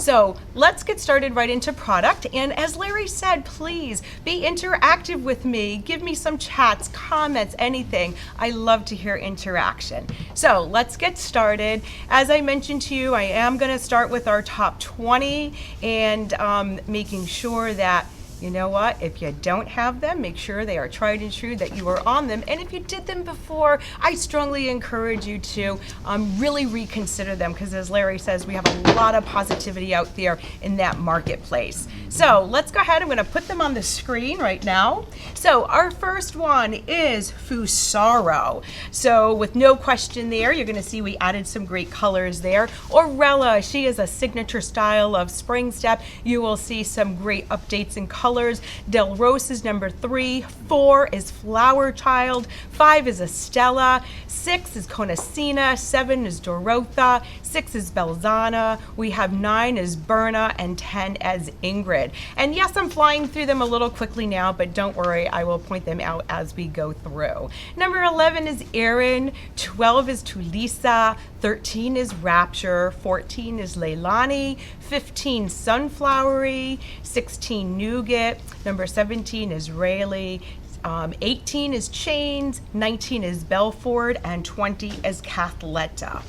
So let's get started right into product. And as Larry said, please be interactive with me. Give me some chats, comments, anything. I love to hear interaction. So let's get started. As I mentioned to you, I am going to start with our top 20 and making sure that, you know what, if you don't have them, make sure they are tried and true, that you are on them. And if you did them before, I strongly encourage you to really reconsider them, because as Larry says, we have a lot of positivity out there in that marketplace. So let's go ahead. I'm going to put them on the screen right now. So our first one is Fusaro. So with no question there, you're going to see we added some great colors there. Aurelius, she is a signature style of Rainstep. You will see some great updates in colors. Del Rose is number 3, 4 is Flower Child, 5 is Estella, 6 is Conacina, 7 is Dorotha, 6 is Bellazana, we have 9 is Berna, and 10 as Ingrid. And yes, I'm flying through them a little quickly now, but don't worry, I will point them out as we go through. Number 11 is Erin, 12 is Tulisa, 13 is Rapture, 14 is Leilani, 15 Sunflowery, 16 Nougat, number 17 is Rayleigh, 18 is Chains, 19 is Belford, and 20 is Kenyetta.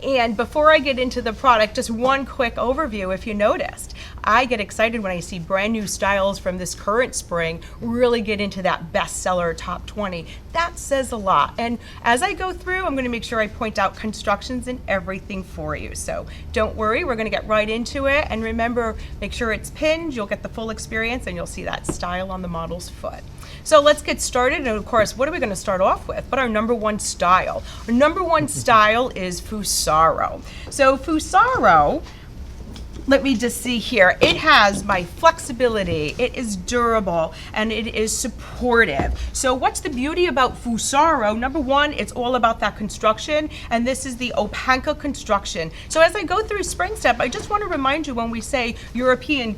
And before I get into the product, just one quick overview. If you noticed, I get excited when I see brand new styles from this current spring really get into that bestseller top 20. That says a lot. And as I go through, I'm going to make sure I point out constructions and everything for you. So don't worry, we're going to get right into it. And remember, make sure it's pinned. You'll get the full experience and you'll see that style on the model's foot. So let's get started. And of course, what are we going to start off with? But our number one style. Our number one style is Fusaro. So Fusaro, let me just see here. It has my flexibility, it is durable, and it is supportive. So what's the beauty about Fusaro? Number one, it's all about that construction, and this is the Opanka construction. So as I go through Rainstep, I just want to remind you, when we say European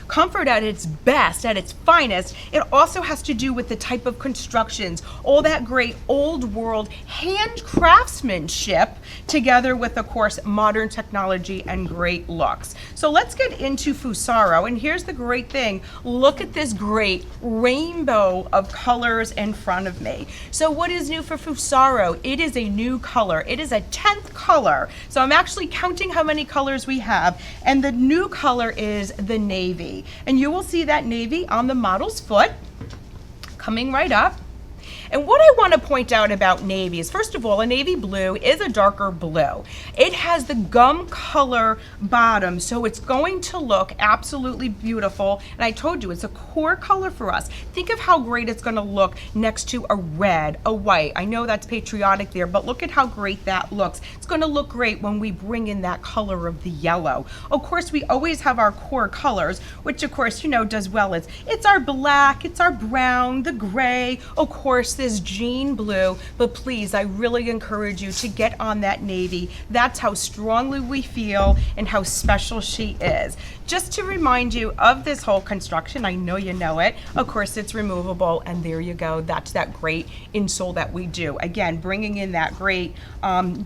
comfort at its best, at its finest, it also has to do with the type of constructions, all that great old world hand craftsmanship together with, of course, modern technology and great looks. So let's get into Fusaro, and here's the great thing. Look at this great rainbow of colors in front of me. So what is new for Fusaro? It is a new color. It is a 10th color. So I'm actually counting how many colors we have, and the new color is the navy. And you will see that navy on the model's foot, coming right up. And what I want to point out about navy is, first of all, a navy blue is a darker blue. It has the gum color bottom, so it's going to look absolutely beautiful. And I told you, it's a core color for us. Think of how great it's going to look next to a red, a white. I know that's patriotic there, but look at how great that looks. It's going to look great when we bring in that color of the yellow. Of course, we always have our core colors, which of course, you know, does well. It's our black, it's our brown, the gray, of course, this jean blue, but please, I really encourage you to get on that navy. That's how strongly we feel and how special she is. Just to remind you of this whole construction, I know you know it, of course it's removable, and there you go. That's that great insole that we do. Again, bringing in that great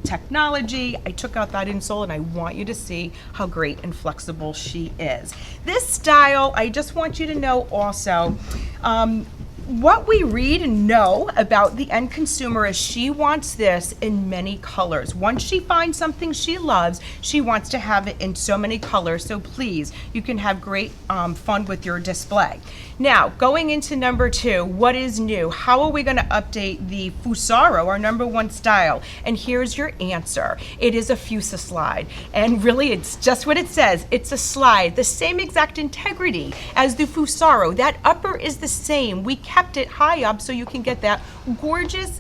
technology. I took out that insole and I want you to see how great and flexible she is. This style, I just want you to know also, what we read and know about the end consumer is she wants this in many colors. Once she finds something she loves, she wants to have it in so many colors. So please, you can have great fun with your display. Now, going into number 2, what is new? How are we going to update the Fusaro, our number one style? And here's your answer. It is a Fusa slide. And really, it's just what it says. It's a slide, the same exact integrity as the Fusaro. That upper is the same. We kept it high up so you can get that gorgeous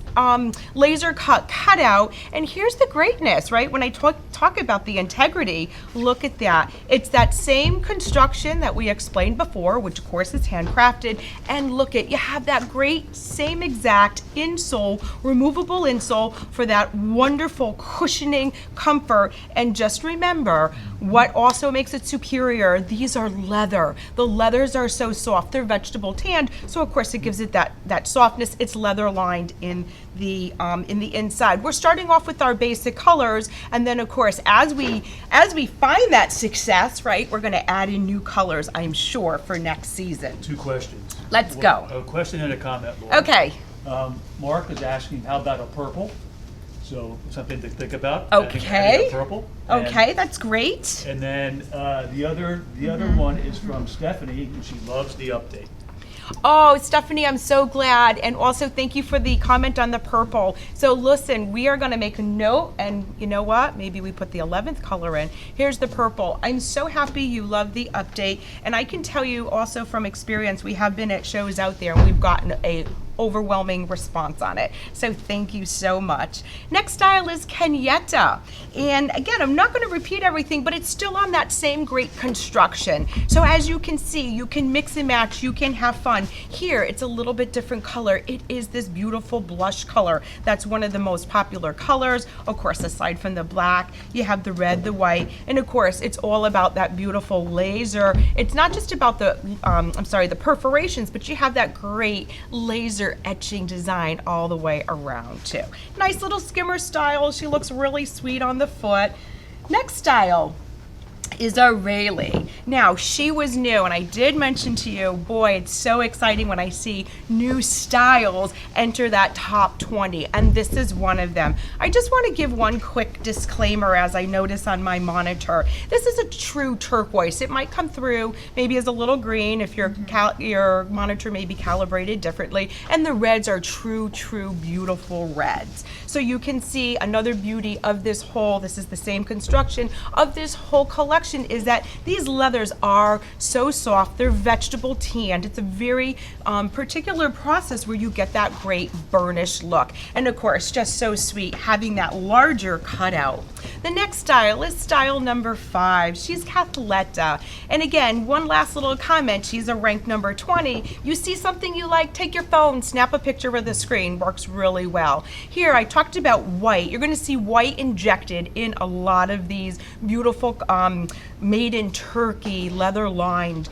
laser cutout. And here's the greatness, right? When I talk about the integrity, look at that. It's that same construction that we explained before, which of course is handcrafted. And look at, you have that great same exact insole, removable insole for that wonderful cushioning comfort. And just remember, what also makes it superior, these are leather. The leathers are so soft, they're vegetable tanned. So of course, it gives it that softness. It's leather lined in the inside. We're starting off with our basic colors, and then of course, as we find that success, right, we're going to add in new colors, I'm sure, for next season. 2 questions. Let's go. A question and a comment, Laura. Okay. Mark is asking, how about a purple? So something to think about. Okay. A purple. Okay, that's great. And then the other one is from Stephanie, and she loves the update. Oh, Stephanie, I'm so glad. And also thank you for the comment on the purple. So listen, we are going to make a note, and you know what? Maybe we put the 11th color in. Here's the purple. I'm so happy you love the update. And I can tell you also from experience, we have been at shows out there and we've gotten a overwhelming response on it. So thank you so much. Next style is Kenyetta. And again, I'm not going to repeat everything, but it's still on that same great construction. So as you can see, you can mix and match, you can have fun. Here, it's a little bit different color. It is this beautiful blush color. That's one of the most popular colors. Of course, aside from the black, you have the red, the white, and of course, it's all about that beautiful laser. It's not just about the, the perforations, but you have that great laser etching design all the way around too. Nice little skimmer style. She looks really sweet on the foot. Next style is our Rayleigh. Now, she was new, and I did mention to you, boy, it's so exciting when I see new styles enter that top 20, and this is one of them. I just want to give one quick disclaimer as I notice on my monitor. This is a true turquoise. It might come through maybe as a little green if your monitor may be calibrated differently, and the reds are true, beautiful reds. So you can see another beauty of this whole, this is the same construction of this whole collection, is that these leathers are so soft, they're vegetable tanned. It's a very particular process where you get that great burnished look. And of course, just so sweet, having that larger cutout. The next style is style number 5. She's Kenyetta. And again, one last little comment, she's a rank number 20. You see something you like, take your phone, snap a picture of the screen, works really well. Here, I talked about white. You're gonna see white injected in a lot of these beautiful made in Turkey, leather lined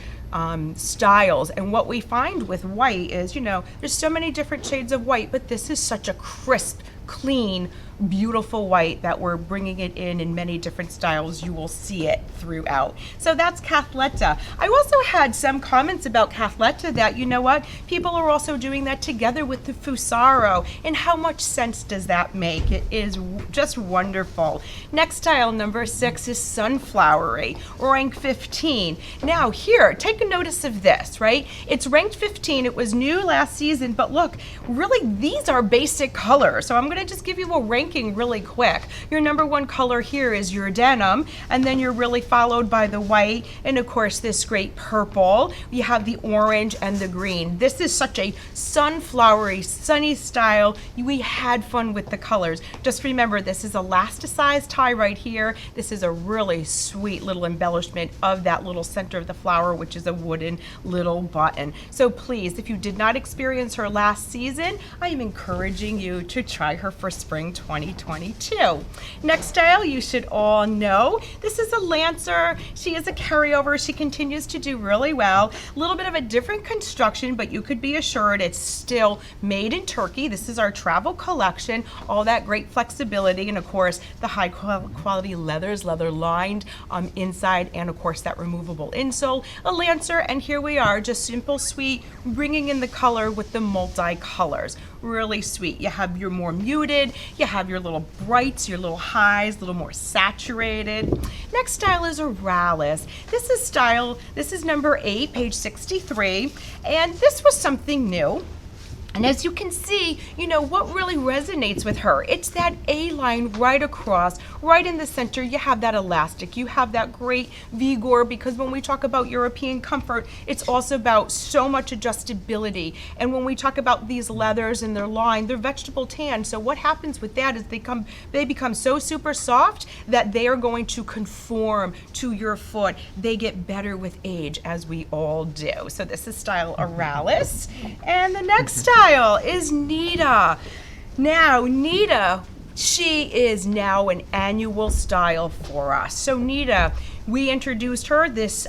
styles. And what we find with white is, there's so many different shades of white, but this is such a crisp, clean, beautiful white that we're bringing it in many different styles. You will see it throughout. So that's Kenyetta. I also had some comments about Kenyetta that, you know what, people are also doing that together with the Fusaro, and how much sense does that make? It is just wonderful. Next style, number 6, is Sunflowery, rank 15. Now here, take a notice of this, right? It's ranked 15. It was new last season, but look, really these are basic colors. So I'm going to just give you a ranking really quick. Your number 1 color here is your denim, and then you're really followed by the white, and of course this great purple. You have the orange and the green. This is such a sunflowery, sunny style. We had fun with the colors. Just remember, this is elasticized tie right here. This is a really sweet little embellishment of that little center of the flower, which is a wooden little button. So please, if you did not experience her last season, I am encouraging you to try her for spring 2022. Next style, you should all know. This is a Lancer. She is a carryover. She continues to do really well. A little bit of a different construction, but you could be assured it's still made in Turkey. This is our travel collection. All that great flexibility, and of course, the high quality leathers, leather lined inside, and of course, that removable insole. A Lancer, and here we are, just simple, sweet, bringing in the color with the multi-colors. Really sweet. You have your more muted, you have your little brights, your little highs, a little more saturated. Next style is Aurelius. This is number 8, page 63, and this was something new. And as you can see, what really resonates with her, it's that A-line right across, right in the center. You have that elastic, you have that great vigor, because when we talk about European comfort, it's also about so much adjustability. And when we talk about these leathers and their line, they're vegetable tan. So what happens with that is they become so super soft that they are going to conform to your foot. They get better with age, as we all do. So this is style Aurelius. And the next style is Nida. Now, Nida, she is now an annual style for us. So Nida, We introduced her this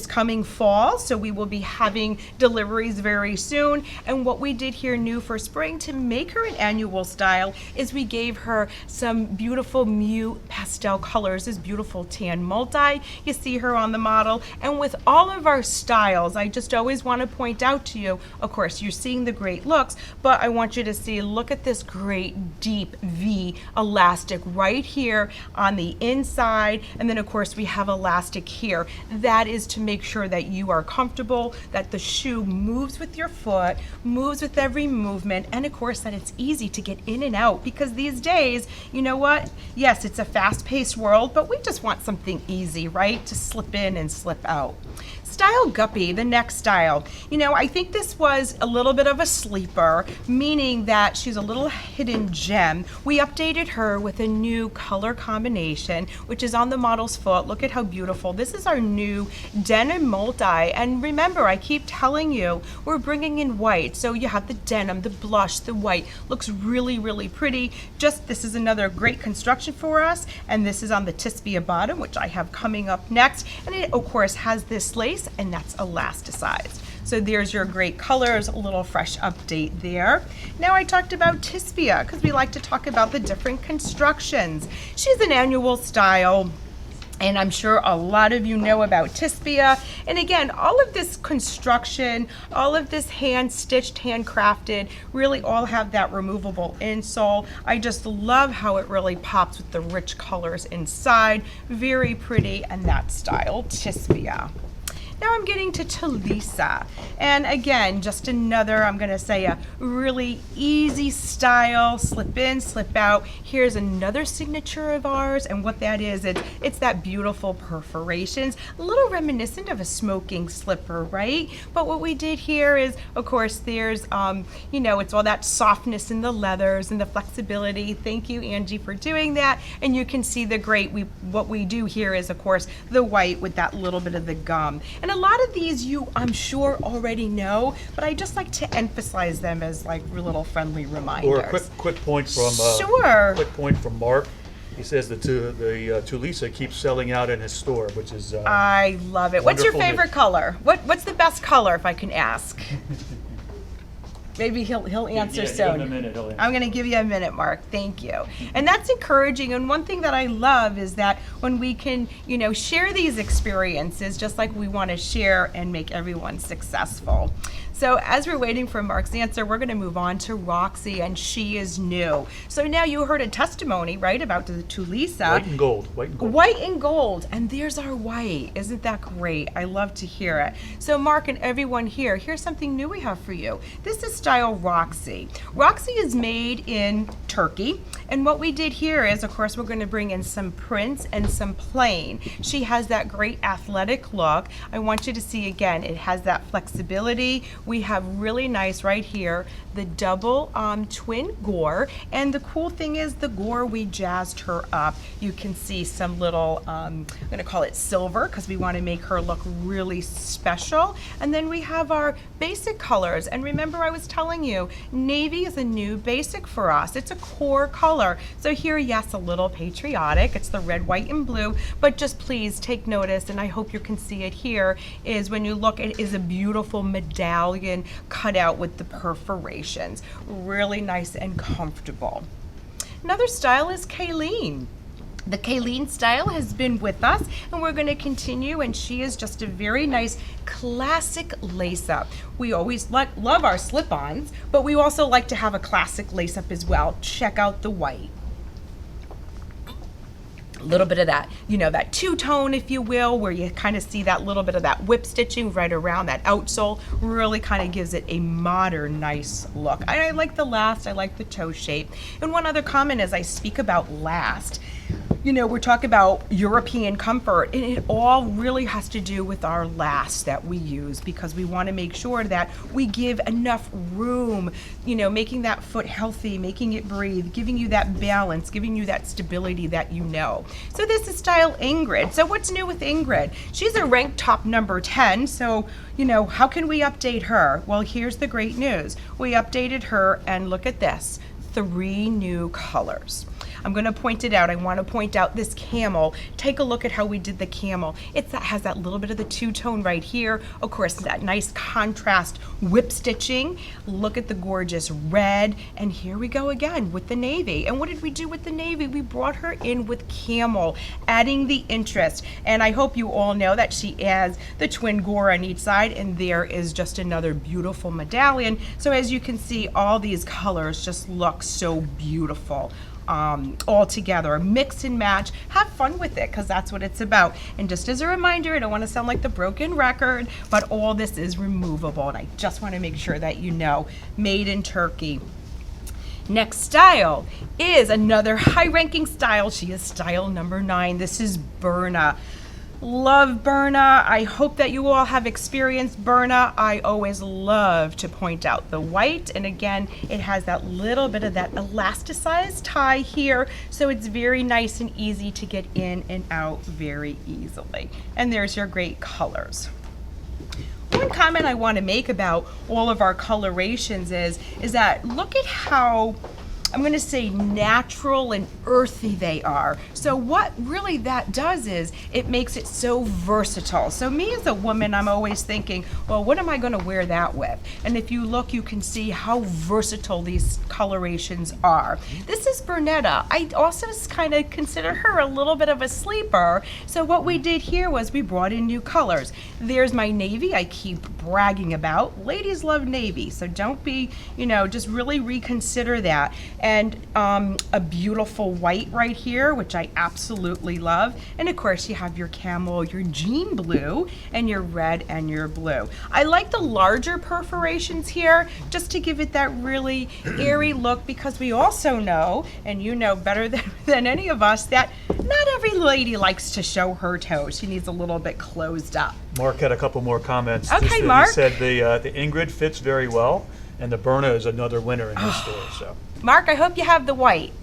coming fall, so we will be having deliveries very soon. And what we did here new for spring to make her an annual style is we gave her some beautiful mute pastel colors, this beautiful tan multi. You see her on the model. And with all of our styles, I just always want to point out to you, of course, you're seeing the great looks, but I want you to see, look at this great deep V elastic right here on the inside. And then of course we have elastic here. That is to make sure that you are comfortable, that the shoe moves with your foot, moves with every movement, and of course that it's easy to get in and out, because these days, you know what? Yes, it's a fast-paced world, but we just want something easy, right? To slip in and slip out. Style Guppy, the next style. You know, I think this was a little bit of a sleeper, meaning that she's a little hidden gem. We updated her with a new color combination, which is on the model's foot. Look at how beautiful. This is our new denim multi. And remember, I keep telling you, we're bringing in white. So you have the denim, the blush, the white. Looks really, really pretty. Just, this is another great construction for us. And this is on the Tispia bottom, which I have coming up next. And it, of course, has this lace, and that's elasticized. So there's your great colors, a little fresh update there. Now I talked about Tispia because we like to talk about the different constructions. She's an annual style, and I'm sure a lot of you know about Tispia. And again, all of this construction, all of this hand-stitched, handcrafted, really all have that removable insole. I just love how it really pops with the rich colors inside. Very pretty, and that style, Tispia. Now I'm getting to Talisa, and again, just another, I'm gonna say, a really easy style, slip in, slip out. Here's another signature of ours, and what that is, it's that beautiful perforations, a little reminiscent of a smoking slipper, right? But what we did here is, of course, there's, you know, it's all that softness in the leathers and the flexibility. Thank you, Angie, for doing that. And you can see the great, what we do here is, of course, the white with that little bit of the gum. And a lot of these you, I'm sure, already know, but I just like to emphasize them as like little friendly reminders. Or a quick point from sure. Quick point from Mark. He says that the Talisa keeps selling out in his store, which is I love it. What's your favorite news. color? What's the best color, if I can ask? Maybe he'll answer soon. Give him a minute, he'll answer. I'm going to give you a minute, Mark. Thank you. And that's encouraging. And one thing that I love is that when we can, you know, share these experiences, just like we want to share and make everyone successful. So as we're waiting for Mark's answer, we're going to move on to Roxy, and she is new. So now you heard a testimony, right, about the Talisa. White and gold. White and gold. White and gold. And there's our white. Isn't that great? I love to hear it. So Mark and everyone here, here's something new we have for you. This is style Roxy. Roxy is made in Turkey. And what we did here is, of course, we're going to bring in some prints and some plain. She has that great athletic look. I want you to see again, it has that flexibility. We have really nice right here, the double twin gore. And the cool thing is the gore, we jazzed her up. You can see some little, I'm gonna call it silver because we want to make her look really special. And then we have our basic colors. And remember, I was telling you, navy is a new basic for us. It's a core color. So here, yes, a little patriotic. It's the red, white, and blue, but just please take notice, and I hope you can see it here, is when you look, it is a beautiful medallion cut out with the perforations. Really nice and comfortable. Another style is Kayleen. The Kayleen style has been with us, and we're going to continue, and she is just a very nice classic lace-up. We always love our slip-ons, but we also like to have a classic lace-up as well. Check out the white. A little bit of that, you know, that two-tone, if you will, where you kind of see that little bit of that whip stitching right around that outsole. Really kind of gives it a modern, nice look. I like the last, I like the toe shape. And one other comment as I speak about last, you know, we're talking about European comfort, and it all really has to do with our last that we use, because we want to make sure that we give enough room, you know, making that foot healthy, making it breathe, giving you that balance, giving you that stability that you know. So this is style Ingrid. So what's new with Ingrid? She's a ranked top number 10, so, you know, how can we update her? Well, here's the great news. We updated her, and look at this, 3 new colors. I'm gonna point it out. I wanna point out this camel. Take a look at how we did the camel. It has that little bit of the two-tone right here. Of course, that nice contrast whip stitching. Look at the gorgeous red. And here we go again with the navy. And what did we do with the navy? We brought her in with camel, adding the interest. And I hope you all know that she has the twin gore on each side, and there is just another beautiful medallion. So as you can see, all these colors just look so beautiful all together. Mix and match. Have fun with it, because that's what it's about. And just as a reminder, I don't want to sound like the broken record, but all this is removable, and I just want to make sure that you know, made in Turkey. Next style is another high-ranking style. She is style number 9. This is Berna. Love Berna. I hope that you all have experienced Berna. I always love to point out the white, and again, it has that little bit of that elasticized tie here, so it's very nice and easy to get in and out very easily. And there's your great colors. One comment I want to make about all of our colorations is that look at how, I'm going to say, natural and earthy they are. So what really that does is it makes it so versatile. So me as a woman, I'm always thinking, well, what am I going to wear that with? And if you look, you can see how versatile these colorations are. This is Kenyetta. I also kind of consider her a little bit of a sleeper. So what we did here was we brought in new colors. There's my navy I keep bragging about. Ladies love navy, so don't be, just really reconsider that. And a beautiful white right here, which I absolutely love. And of course you have your camel, your jean blue, and your red and your blue. I like the larger perforations here just to give it that really airy look, because we also know, and you know better than any of us, that not every lady likes to show her toes. She needs a little bit closed up. Mark had a couple more comments. Okay, Mark. He said the Ingrid fits very well, and the Berna is another winner in his store. So. Mark, I hope you have the white.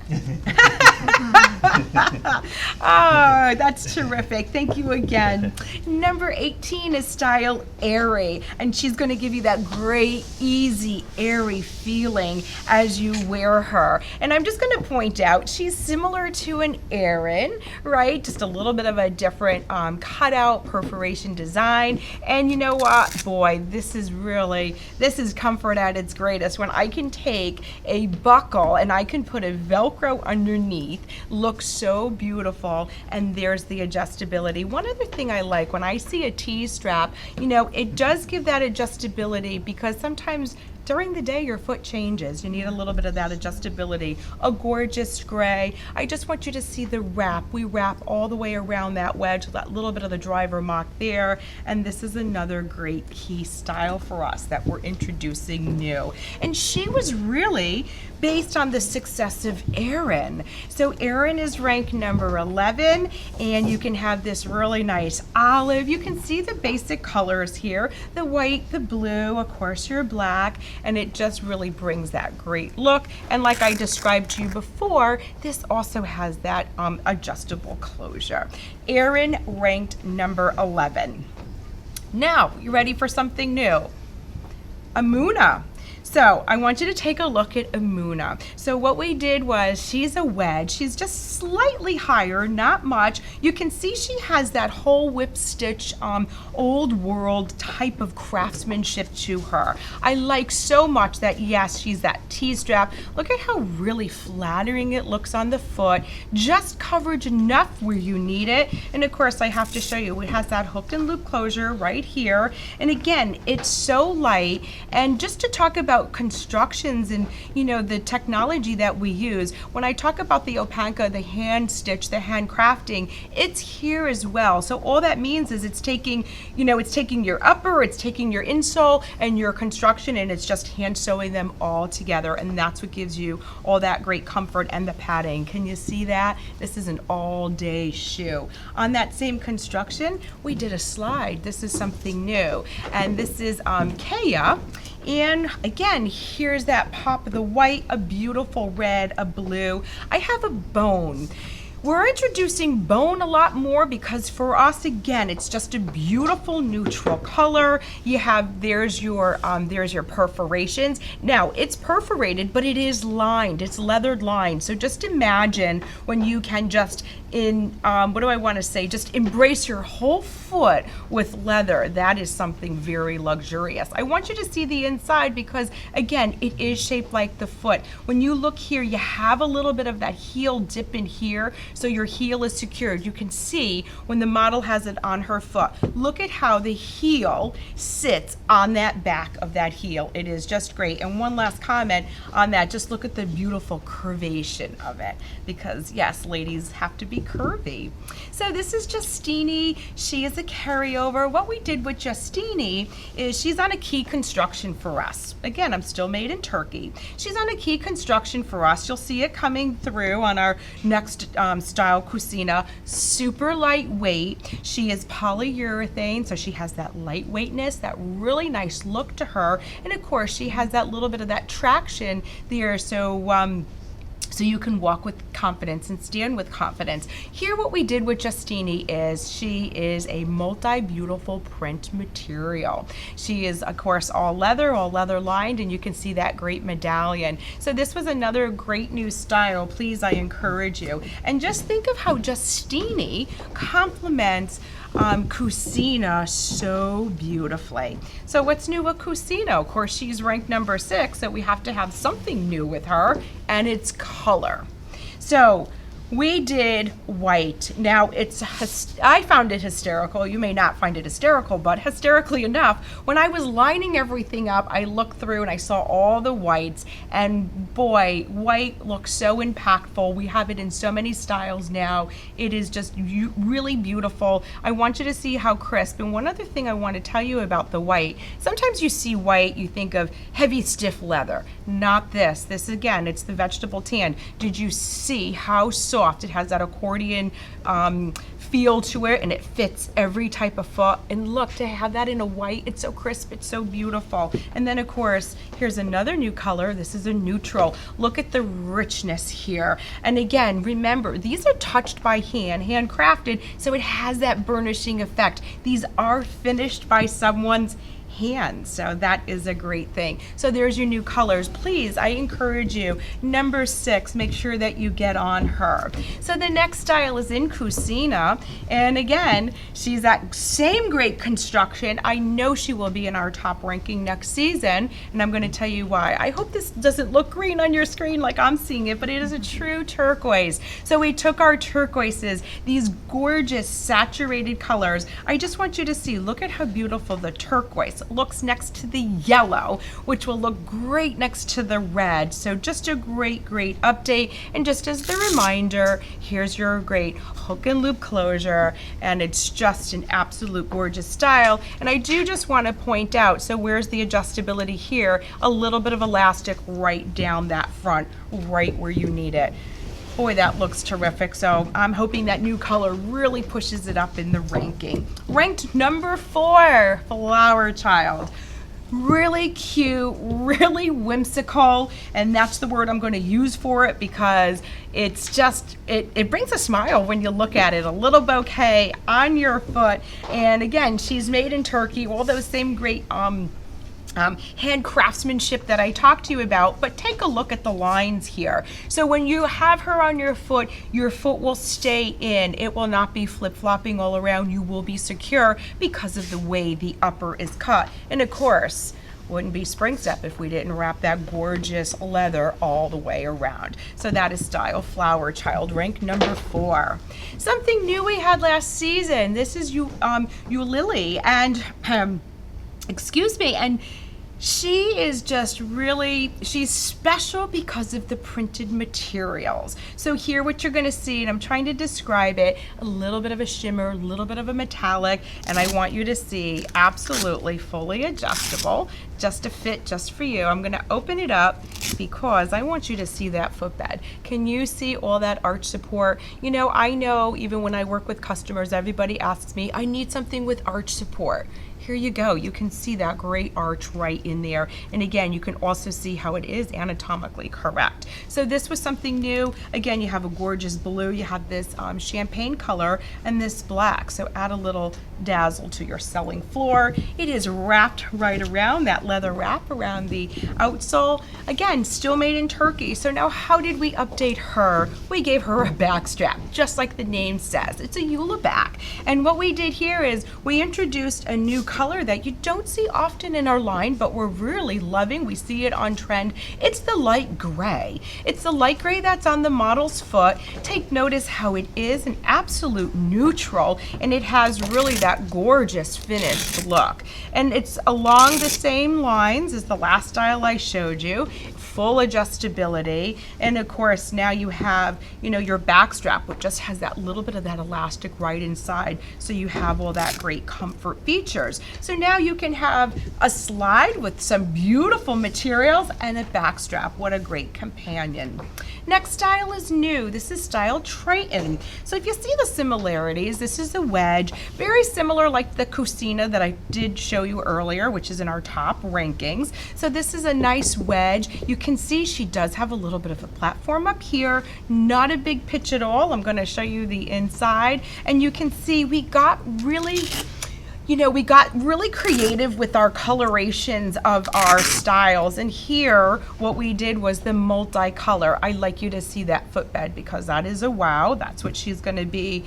Oh, that's terrific. Thank you again. Number 18 is Style Airy, and she's going to give you that great, easy, airy feeling as you wear her. And I'm just going to point out, she's similar to an Erin, right? Just a little bit of a different cutout perforation design. And you know what? Boy, this is comfort at its greatest. When I can take a buckle and I can put a Velcro underneath, looks so beautiful, and there's the adjustability. One other thing I like, when I see a T-strap, it does give that adjustability, because sometimes during the day your foot changes. You need a little bit of that adjustability. A gorgeous gray. I just want you to see the wrap. We wrap all the way around that wedge, that little bit of the driver mock there, and this is another great key style for us that we're introducing new. And she was really based on the success of Erin. So Erin is ranked number 11, and you can have this really nice olive. You can see the basic colors here, the white, the blue, of course your black, and it just really brings that great look. And like I described to you before, this also has that adjustable closure. Erin ranked number 11. Now, you ready for something new? Amuna. So I want you to take a look at Amuna. So what we did was, she's a wedge. She's just slightly higher, not much. You can see she has that whole whip stitch, old world type of craftsmanship to her. I like so much that, yes, she's that T-strap. Look at how really flattering it looks on the foot. Just coverage enough where you need it. And of course, I have to show you, it has that hooked and loop closure right here. And again, it's so light. And just to talk about constructions and the technology that we use, when I talk about the opanka, the hand stitch, the hand crafting, it's here as well. So all that means is it's taking your upper, it's taking your insole and your construction, and it's just hand sewing them all together, and that's what gives you all that great comfort and the padding. Can you see that? This is an all-day shoe. On that same construction, we did a slide. This is something new, and this is Kaya. And again, here's that pop of the white, a beautiful red, a blue. I have a bone. We're introducing bone a lot more because for us, again, it's just a beautiful neutral color. You have, there's your perforations. Now, it's perforated, but it is lined. It's leathered lined. So just imagine when you can just just embrace your whole foot with leather. That is something very luxurious. I want you to see the inside because, again, it is shaped like the foot. When you look here, you have a little bit of that heel dip in here, so your heel is secured. You can see when the model has it on her foot. Look at how the heel sits on that back of that heel. It is just great. And one last comment on that, just look at the beautiful curvation of it, because yes, ladies have to be curvy. So this is Justini. She is a carryover. What we did with Justini is she's on a key construction for us. Again, I'm still made in Turkey. She's on a key construction for us. You'll see it coming through on our next style Kusina. Super lightweight. She is polyurethane, so she has that lightweightness, that really nice look to her. And of course, she has that little bit of that traction there, so you can walk with confidence and stand with confidence. Here what we did with Justini is she is a multi-beautiful print material. She is, of course, all leather lined, and you can see that great medallion. So this was another great new style. Please, I encourage you. And just think of how Justini complements Kusina so beautifully. So what's new with Kusina? Of course, she's ranked number 6, so we have to have something new with her, and it's color. So we did white. Now, I found it hysterical. You may not find it hysterical, but hysterically enough, when I was lining everything up, I looked through and I saw all the whites, and boy, white looks so impactful. We have it in so many styles now. It is just really beautiful. I want you to see how crisp. And one other thing I want to tell you about the white, sometimes you see white, you think of heavy, stiff leather. Not this. This, again, it's the vegetable tan. Did you see how soft? It has that accordion feel to it, and it fits every type of foot. And look, to have that in a white, it's so crisp, it's so beautiful. And then of course, here's another new color. This is a neutral. Look at the richness here. And again, remember, these are touched by hand, handcrafted, so it has that burnishing effect. These are finished by someone's hands, so that is a great thing. So there's your new colors. Please, I encourage you, number 6, make sure that you get on her. So the next style is in Kusina, and again, she's that same great construction. I know she will be in our top ranking next season, and I'm going to tell you why. I hope this doesn't look green on your screen like I'm seeing it, but it is a true turquoise. So we took our turquoises, these gorgeous saturated colors. I just want you to see, look at how beautiful the turquoise looks next to the yellow, which will look great next to the red. So just a great update. And just as the reminder, here's your great hook and loop closure, and it's just an absolute gorgeous style. And I do just want to point out, so where's the adjustability here? A little bit of elastic right down that front, right where you need it. Boy, that looks terrific. So I'm hoping that new color really pushes it up in the ranking. Ranked number 4, Flower Child. Really cute, really whimsical, and that's the word I'm going to use for it because it's just, it brings a smile when you look at it. A little bouquet on your foot, and again, she's made in Turkey, all those same great hand craftsmanship that I talked to you about, but take a look at the lines here. So when you have her on your foot will stay in. It will not be flip-flopping all around. You will be secure because of the way the upper is cut. And of course, wouldn't be spring step if we didn't wrap that gorgeous leather all the way around. So that is style Flower Child, rank number 4. Something new we had last season. This is you Lily, and excuse me, and she is just really, she's special because of the printed materials. So here what you're gonna see, and I'm trying to describe it, a little bit of a shimmer, a little bit of a metallic, and I want you to see absolutely fully adjustable, just a fit just for you. I'm gonna open it up because I want you to see that footbed. Can you see all that arch support? You know, I know even when I work with customers, everybody asks me, I need something with arch support. here you go. You can see that great arch right in there. And again, you can also see how it is anatomically correct. So this was something new. Again, you have a gorgeous blue, you have this champagne color and this black. So add a little dazzle to your selling floor. It is wrapped right around, that leather wrap around the outsole. Again, still made in Turkey. So now how did we update her? We gave her a back strap, just like the name says. It's a Eula back. And what we did here is we introduced a new color that you don't see often in our line, but we're really loving. We see it on trend. It's the light gray. It's the light gray that's on the model's foot. Take notice how it is an absolute neutral, and it has really that gorgeous finished look. And it's along the same lines as the last style I showed you. Full adjustability, and of course now you have, you know, your back strap, which just has that little bit of that elastic right inside, so you have all that great comfort features. So now you can have a slide with some beautiful materials and a back strap. What a great companion. Next style is new. This is style Triton. So if you see the similarities, this is a wedge, very similar like the Cusina that I did show you earlier, which is in our top rankings. So this is a nice wedge. You can see she does have a little bit of a platform up here, not a big pitch at all. I'm going to show you the inside, and you can see we got really creative with our colorations of our styles. And here, what we did was the multicolor. I'd like you to see that footbed because that is a wow. That's what she's going to be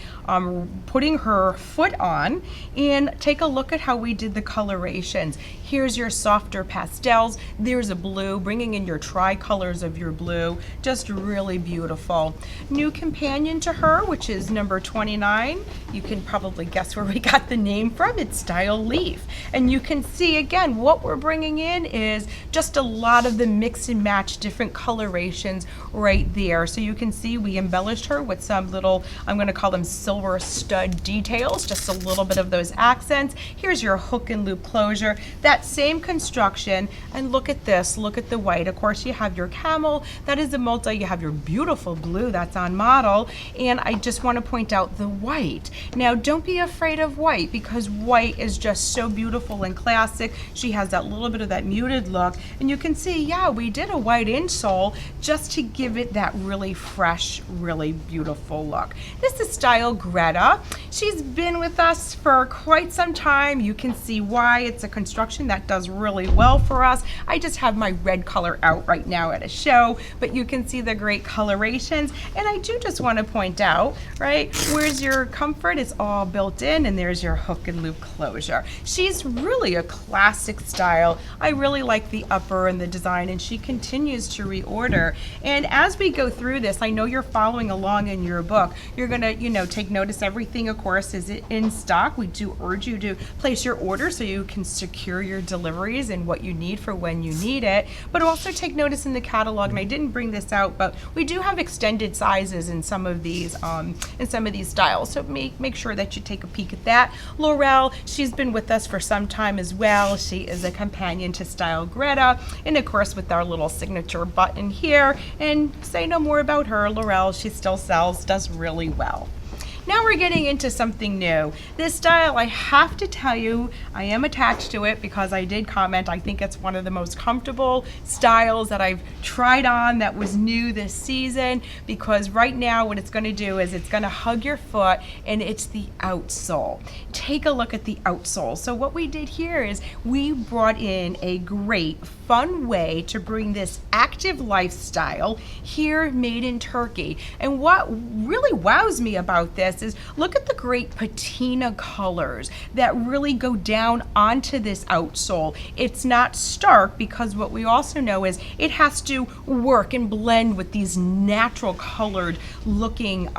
putting her foot on. And take a look at how we did the colorations. Here's your softer pastels. There's a blue, bringing in your tri-colors of your blue. Just really beautiful. New companion to her, which is number 29. You can probably guess where we got the name from. It's Style Leaf. And you can see again what we're bringing in is just a lot of the mix and match different colorations right there. So you can see we embellished her with some little, I'm going to call them silver stud details, just a little bit of those accents. Here's your hook and loop closure, that same construction. And look at this, look at the white. Of course you have your camel, that is a multi, you have your beautiful blue that's on model, and I just want to point out the white. Now don't be afraid of white because white is just so beautiful and classic. She has that little bit of that muted look, and you can see, yeah, we did a white insole just to give it that really fresh, really beautiful look. This is style Greta. She's been with us for quite some time. You can see why. It's a construction that does really well for us. I just have my red color out right now at a show, but you can see the great colorations. And I do just want to point out, right, where's your comfort? It's all built in, and there's your hook and loop closure. She's really a classic style. I really like the upper and the design, and she continues to reorder. And as we go through this, I know you're following along in your book. You're gonna, take notice everything, of course, is in stock. We do urge you to place your order so you can secure your deliveries and what you need for when you need it. But also take notice in the catalog, and I didn't bring this out, but we do have extended sizes in some of these styles. So make sure that you take a peek at that. Laurel, she's been with us for some time as well. She is a companion to style Greta, and of course with our little signature button here. And say no more about her, Laurel, she still sells, does really well. Now we're getting into something new. This style, I have to tell you, I am attached to it because I did comment. I think it's one of the most comfortable styles that I've tried on that was new this season, because right now what it's going to do is it's going to hug your foot, and it's the outsole. Take a look at the outsole. So what we did here is we brought in a great fun way to bring this active lifestyle here made in Turkey. And what really wows me about this is look at the great patina colors that really go down onto this outsole. It's not stark because what we also know is it has to work and blend with these natural colored looking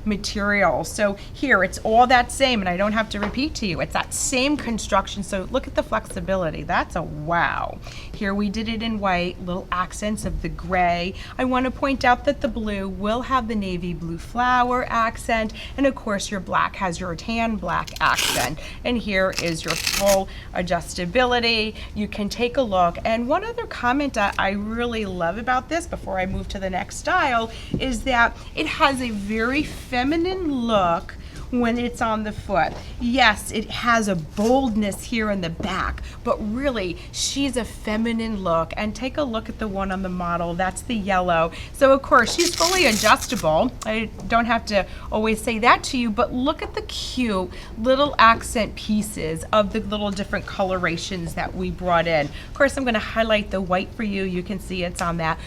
materials. So here it's all that same, and I don't have to repeat to you, it's that same construction. So look at the flexibility, that's a wow. Here we did it in white, little accents of the gray. I want to point out that the blue will have the navy blue flower accent, and of course your black has your tan black accent. And here is your full adjustability. You can take a look. And one other comment that I really love about this before I move to the next style is that it has a very feminine look when it's on the foot. Yes, it has a boldness here in the back, but really she's a feminine look. And take a look at the one on the model. That's the yellow. So of course she's fully adjustable. I don't have to always say that to you, but look at the cute little accent pieces of the little different colorations that we brought in. Of course, I'm going to highlight the white for you. You can see it's on that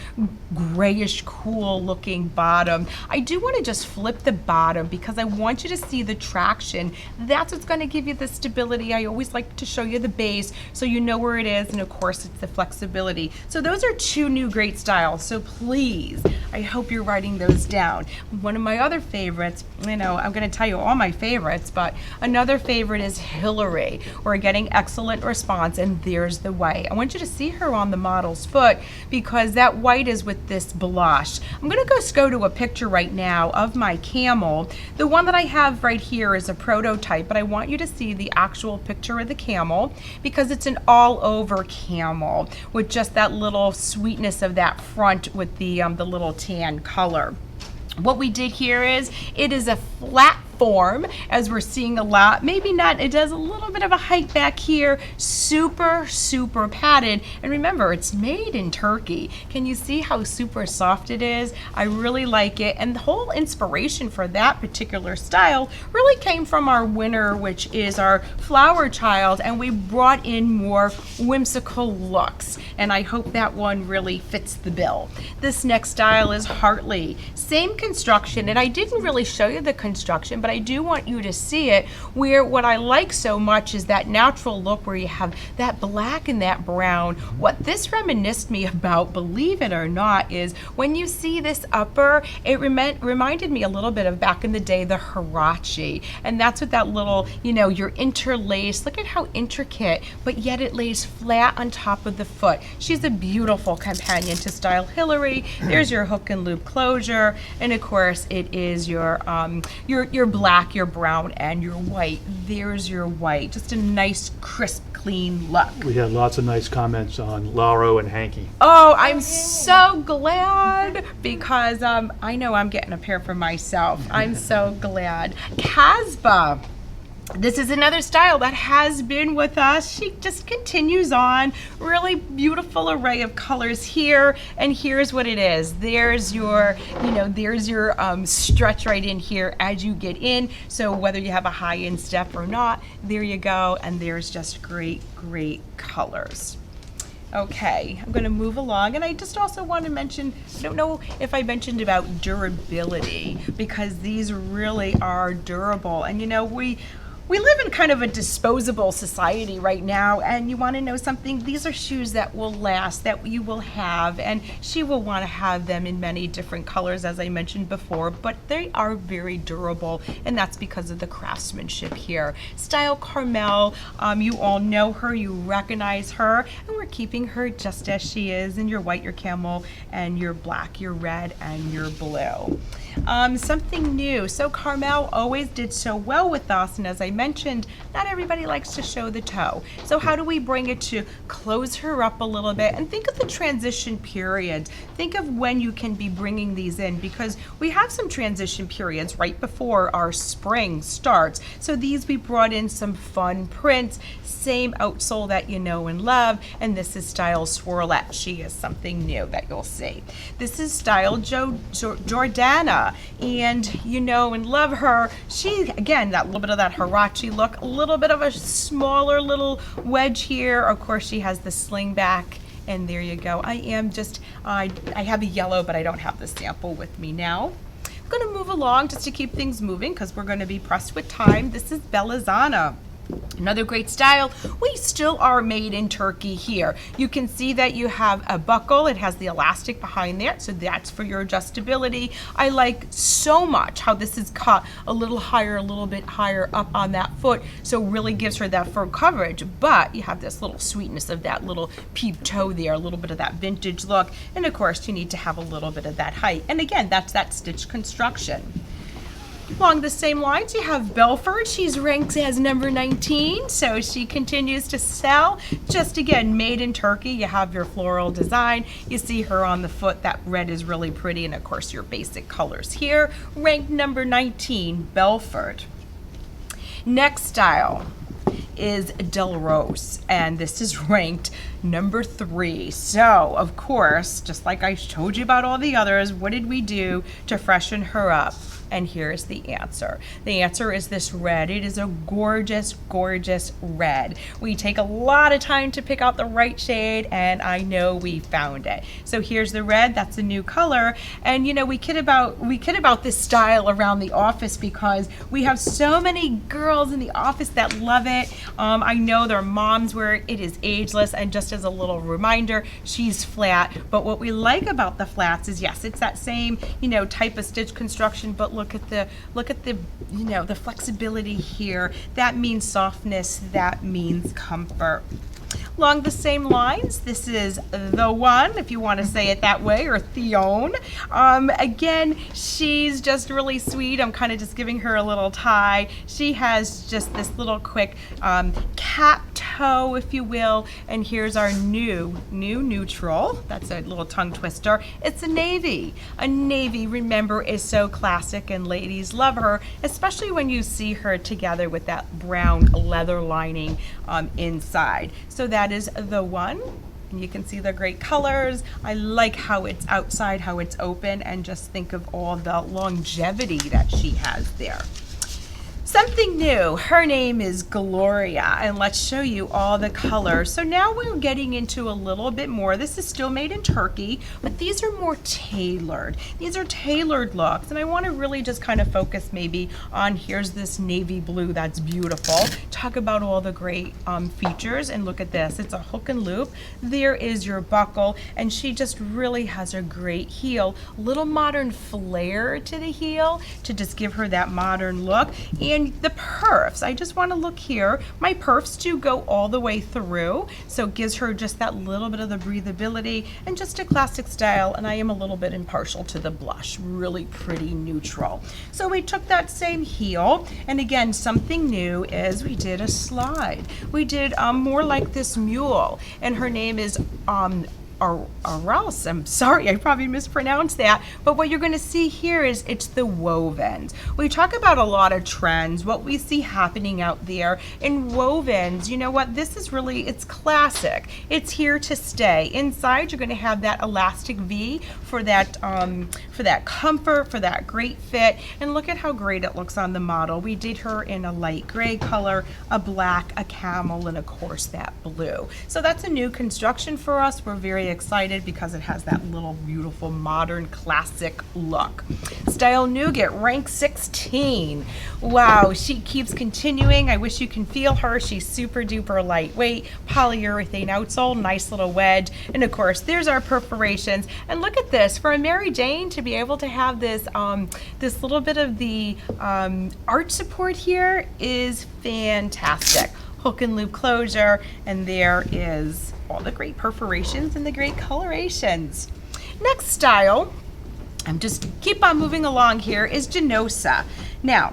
grayish, cool looking bottom. I do want to just flip the bottom because I want you to see the traction. That's what's going to give you the stability. I always like to show you the base so you know where it is, and of course it's the flexibility. So those are two new great styles. So please, I hope you're writing those down. One of my other favorites, you know, I'm going to tell you all my favorites, but another favorite is Hillary. We're getting excellent response, and there's the white. I want you to see her on the model's foot because that white is with this blush. I'm going to go to a picture right now of my camel. The one that I have right here is a prototype, but I want you to see the actual picture of the camel because it's an all over camel with just that little sweetness of that front with the little tan color. What we did here is, it is a flat form, as we're seeing a lot. Maybe not, it does a little bit of a height back here. Super, super padded. And remember, it's made in Turkey. Can you see how super soft it is? I really like it. And the whole inspiration for that particular style really came from our winner, which is our flower child. And we brought in more whimsical looks. And I hope that one really fits the bill. This next style is Hartley. Same construction, and I didn't really show you the construction, but I do want you to see it, where what I like so much is that natural look where you have that black and that brown. What this reminisced me about, believe it or not, is when you see this upper, it reminded me a little bit of back in the day, the Hirachi. And that's what that little, you know, you're interlaced. Look at how intricate, but yet it lays flat on top of the foot. She's a beautiful companion to style Hillary. There's your hook and loop closure. And of course, it is your black, your brown, and your white. There's your white. Just a nice, crisp, clean look. We had lots of nice comments on Lauro and Hanky. Oh, I'm so glad because I know I'm getting a pair for myself. I'm so glad. Casbah. This is another style that has been with us. She just continues on. Really beautiful array of colors here, and here's what it is. There's your, there's your stretch right in here as you get in. So whether you have a high instep or not, there you go. And there's just great, great colors. Okay, I'm going to move along, and I just also want to mention, I don't know if I mentioned about durability, because these really are durable. And we live in kind of a disposable society right now, and you want to know something? These are shoes that will last, that you will have, and she will want to have them in many different colors, as I mentioned before, but they are very durable, and that's because of the craftsmanship here. Style Carmel, you all know her, you recognize her, and we're keeping her just as she is in your white, your camel, and your black, your red, and your blue. Something new. So Carmel always did so well with us, and as I mentioned, not everybody likes to show the toe. So how do we bring it to close her up a little bit? And think of the transition period. Think of when you can be bringing these in, because we have some transition periods right before our spring starts. So these, we brought in some fun prints, same outsole that you know and love, and this is style Swirlette. She is something new that you'll see. This is style Jordana, and you know and love her. She, again, that little bit of that Hirachi look, a little bit of a smaller little wedge here. Of course, she has the sling back, and there you go. I have a yellow, but I don't have the sample with me now. I'm going to move along just to keep things moving because we're going to be pressed with time. This is Bellazana. Another great style. We still are made in Turkey here. You can see that you have a buckle. It has the elastic behind there, so that's for your adjustability. I like so much how this is cut a little higher, a little bit higher up on that foot, so it really gives her that fur coverage, but you have this little sweetness of that little peep toe there, a little bit of that vintage look, and of course you need to have a little bit of that height. And again, that's that stitch construction. Along the same lines, you have Belford. She's ranked as number 19, so she continues to sell. Just again, made in Turkey. You have your floral design. You see her on the foot. That red is really pretty, and of course your basic colors here. Ranked number 19, Belford. Next style is Del Rose, and this is ranked number 3. So, of course, just like I told you about all the others, what did we do to freshen her up? And here's the answer. The answer is this red. It is a gorgeous, gorgeous red. We take a lot of time to pick out the right shade, and I know we found it. So here's the red. That's a new color. And you know, we kid about this style around the office because we have so many girls in the office that love it. I know their moms wear it. It is ageless, and just as a little reminder, she's flat. But what we like about the flats is, yes, it's that same, you know, type of stitch construction, but look at the you know, the flexibility here. That means softness, that means comfort. Along the same lines, this is the one, if you want to say it that way, or Theone. Again, she's just really sweet. I'm kind of just giving her a little tie. She has just this little quick cat toe, if you will. And here's our new neutral. That's a little tongue twister. It's a navy. A navy, remember, is so classic, and ladies love her, especially when you see her together with that brown leather lining inside. So that is the one. And you can see the great colors. I like how it's outside, how it's open, and just think of all the longevity that she has there. Something new. Her name is Gloria, and let's show you all the colors. So now we're getting into a little bit more. This is still made in Turkey, but these are more tailored. These are tailored looks, and I want to really just kind of focus maybe on, here's this navy blue that's beautiful. Talk about all the great features, and look at this. It's a hook and loop. There is your buckle, and she just really has a great heel. Little modern flair to the heel to just give her that modern look. And the perfs, I just want to look here. My perfs do go all the way through, so it gives her just that little bit of the breathability and just a classic style. And I am a little bit impartial to the blush, really pretty neutral. So we took that same heel, and again, something new is we did a slide. We did more like this mule, and her name is Aurelius. I'm sorry, I probably mispronounced that, but what you're going to see here is it's the wovens. We talk about a lot of trends, what we see happening out there in wovens. You know what, this is really, it's classic. It's here to stay. Inside, you're going to have that elastic V for that comfort, for that great fit, and look at how great it looks on the model. We did her in a light gray color, a black, a camel, and of course that blue. So that's a new construction for us. We're very excited because it has that little beautiful modern classic look. Style Nougat, rank 16. Wow, she keeps continuing. I wish you can feel her. She's super duper lightweight, polyurethane outsole, nice little wedge, and of course there's our perforations. And look at this, for a Mary Jane to be able to have this this little bit of the arch support here is fantastic. Hook and loop closure, and there is all the great perforations and the great colorations. Next style, I'm just keep on moving along here, is Janosa. Now,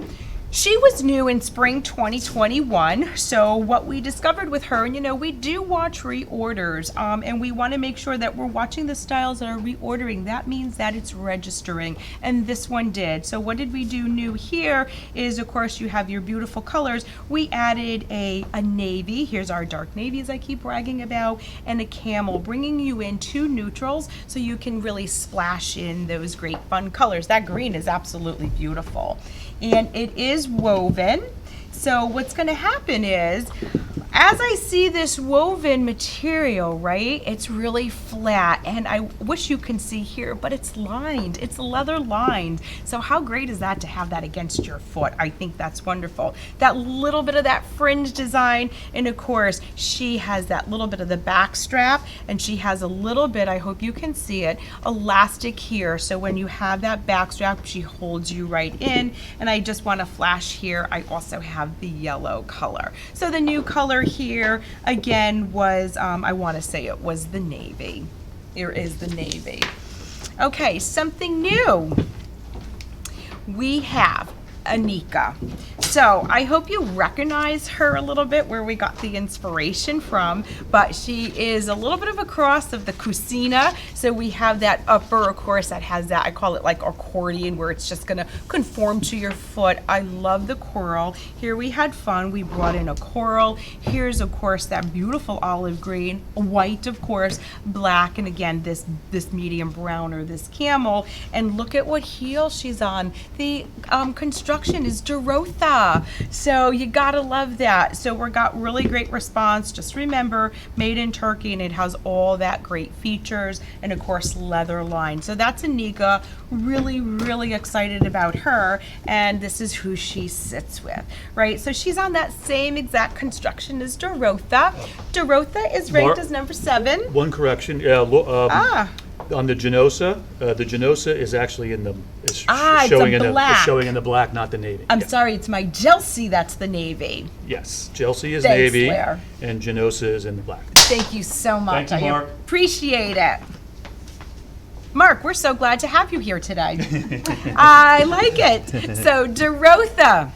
she was new in spring 2021, so what we discovered with her, and you know, we do watch reorders, and we want to make sure that we're watching the styles that are reordering. That means that it's registering, and this one did. So what did we do new here is, of course, you have your beautiful colors. We added a navy. Here's our dark navies I keep bragging about, and a camel, bringing you in 2 neutrals so you can really splash in those great fun colors. That green is absolutely beautiful. And it is woven. So what's going to happen is, as I see this woven material, right, it's really flat, and I wish you can see here, but it's lined, it's leather lined. So how great is that to have that against your foot? I think that's wonderful. That little bit of that fringe design, and of course, she has that little bit of the back strap, and she has a little bit, I hope you can see it, elastic here. So when you have that back strap, she holds you right in, and I just want to flash here, I also have the yellow color. So the new color here again was I want to say it was the navy. Here is the navy. Okay, something new. We have Anika. So I hope you recognize her a little bit, where we got the inspiration from, but she is a little bit of a cross of the Kusina. So we have that upper, of course, that has that, I call it like accordion, where it's just gonna conform to your foot. I love the coral. Here we had fun. We brought in a coral. Here's, of course, that beautiful olive green, white, of course, black, and again, this medium brown or this camel. And look at what heel she's on. The construction is Dorotha. So you gotta love that. So we got really great response. Just remember, made in Turkey, and it has all that great features, and of course leather line. So that's Anika. Really, really excited about her, and this is who she sits with, right? So she's on that same exact construction as Dorotha. Dorotha is ranked as number 7. One correction. On the Janosa, is actually in the showing in the black, not the navy. I'm sorry, it's my Chelsea that's the navy. Yes, Chelsea is Thanks, navy, Blair. and Janosa is in the black. Thank you so much. Thank you, Mark. I appreciate it. Mark, we're so glad to have you here today. I like it. So Dorotha.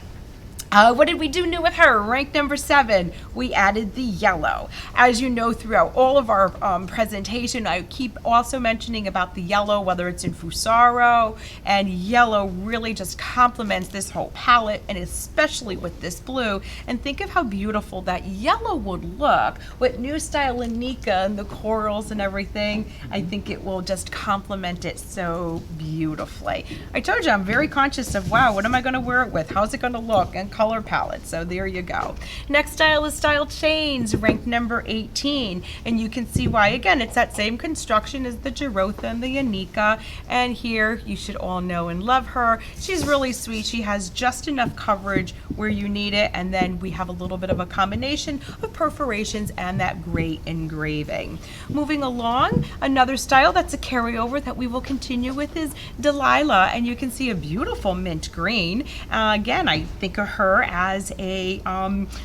What did we do new with her? Rank number 7, we added the yellow. As you know, throughout all of our presentation, I keep also mentioning about the yellow, whether it's in Fusaro, and yellow really just complements this whole palette, and especially with this blue. And think of how beautiful that yellow would look with New Style Anika and the corals and everything. I think it will just complement it so beautifully. I told you, I'm very conscious of, wow, what am I gonna wear it with? How's it gonna look? And color palette. So there you go. Next style is Style Chains, ranked number 18. And you can see why. Again, it's that same construction as the Dorotha and the Anika. And here, you should all know and love her. She's really sweet. She has just enough coverage where you need it. And then we have a little bit of a combination of perforations and that great engraving. Moving along, another style that's a carryover that we will continue with is Delilah. And you can see a beautiful mint green. Again, I think of her as a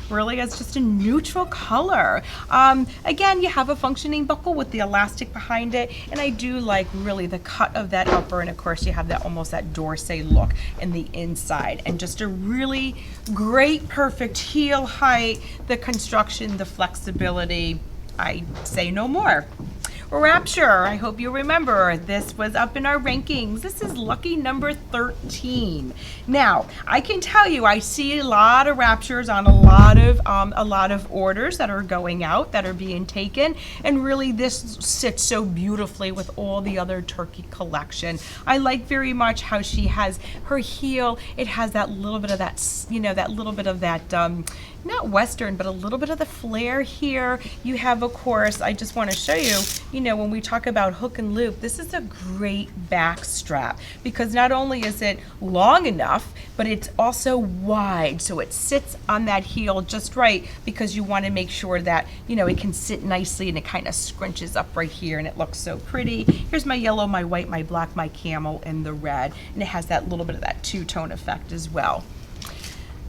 really as just a neutral color. Again, you have a functioning buckle with the elastic behind it, and I do like really the cut of that upper, and of course you have that almost that dorse look in the inside, and just a really great perfect heel height, the construction, the flexibility. I say no more. Rapture, I hope you remember, this was up in our rankings. This is lucky number 13. Now, I can tell you, I see a lot of Raptures on a lot of orders that are going out, that are being taken, and really this sits so beautifully with all the other Turkey collection. I like very much how she has her heel. It has that little bit of that, that little bit of that, not Western, but a little bit of the flare here. You have, of course, I just want to show you, when we talk about hook and loop, this is a great back strap, because not only is it long enough, but it's also wide. So it sits on that heel just right, because you want to make sure that, it can sit nicely, and it kind of scrunches up right here, and it looks so pretty. Here's my yellow, my white, my black, my camel, and the red. And it has that little bit of that two-tone effect as well.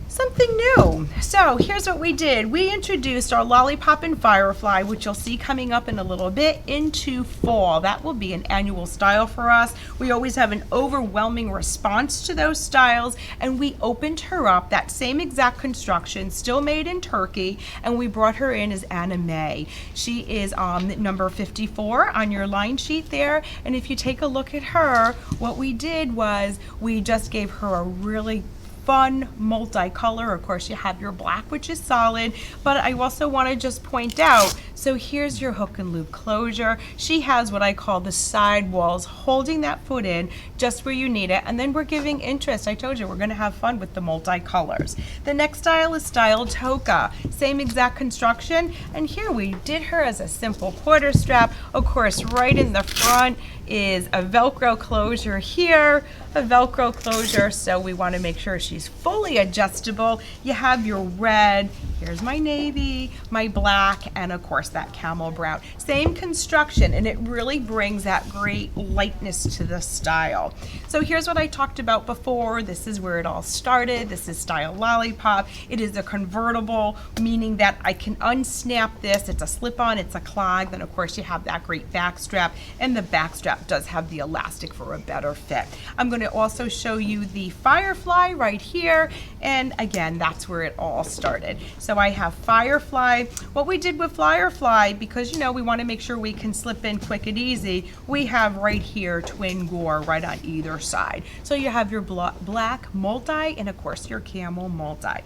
Something new. So here's what we did. We introduced our Lollipop and Firefly, which you'll see coming up in a little bit, into fall. That will be an annual style for us. We always have an overwhelming response to those styles, and we opened her up, that same exact construction, still made in Turkey, and we brought her in as Anna May. She is number 54 on your line sheet there, and if you take a look at her, what we did was we just gave her a really fun multicolor. Of course, you have your black, which is solid, but I also want to just point out, so here's your hook and loop closure. She has what I call the side walls, holding that foot in just where you need it, and then we're giving interest. I told you we're going to have fun with the multicolors. The next style is Style Toka. Same exact construction, and here we did her as a simple quarter strap. Of course, right in the front is a Velcro closure here, a Velcro closure, so we want to make sure she's fully adjustable. You have your red, Here's my navy, my black, and of course that camel brown. Same construction, and it really brings that great lightness to the style. So here's what I talked about before. This is where it all started. This is Style Lollipop. It is a convertible, meaning that I can unsnap this. It's a slip-on, it's a clog. Then of course you have that great back strap, and the back strap does have the elastic for a better fit. I'm going to also show you the Firefly right here, and again, that's where it all started. So I have Firefly. What we did with Firefly, because you know we want to make sure we can slip in quick and easy, we have right here twin gore right on either side. So you have your black multi and of course your camel multi.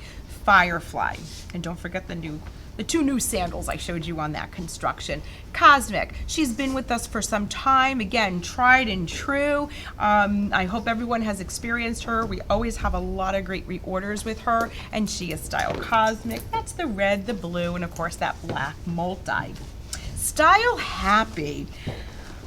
Firefly. And don't forget the two new sandals I showed you on that construction. Cosmic, she's been with us for some time. Again, tried and true. I hope everyone has experienced her. We always have a lot of great reorders with her, and she is Style Cosmic. That's the red, the blue, and of course that black multi. Style Happy.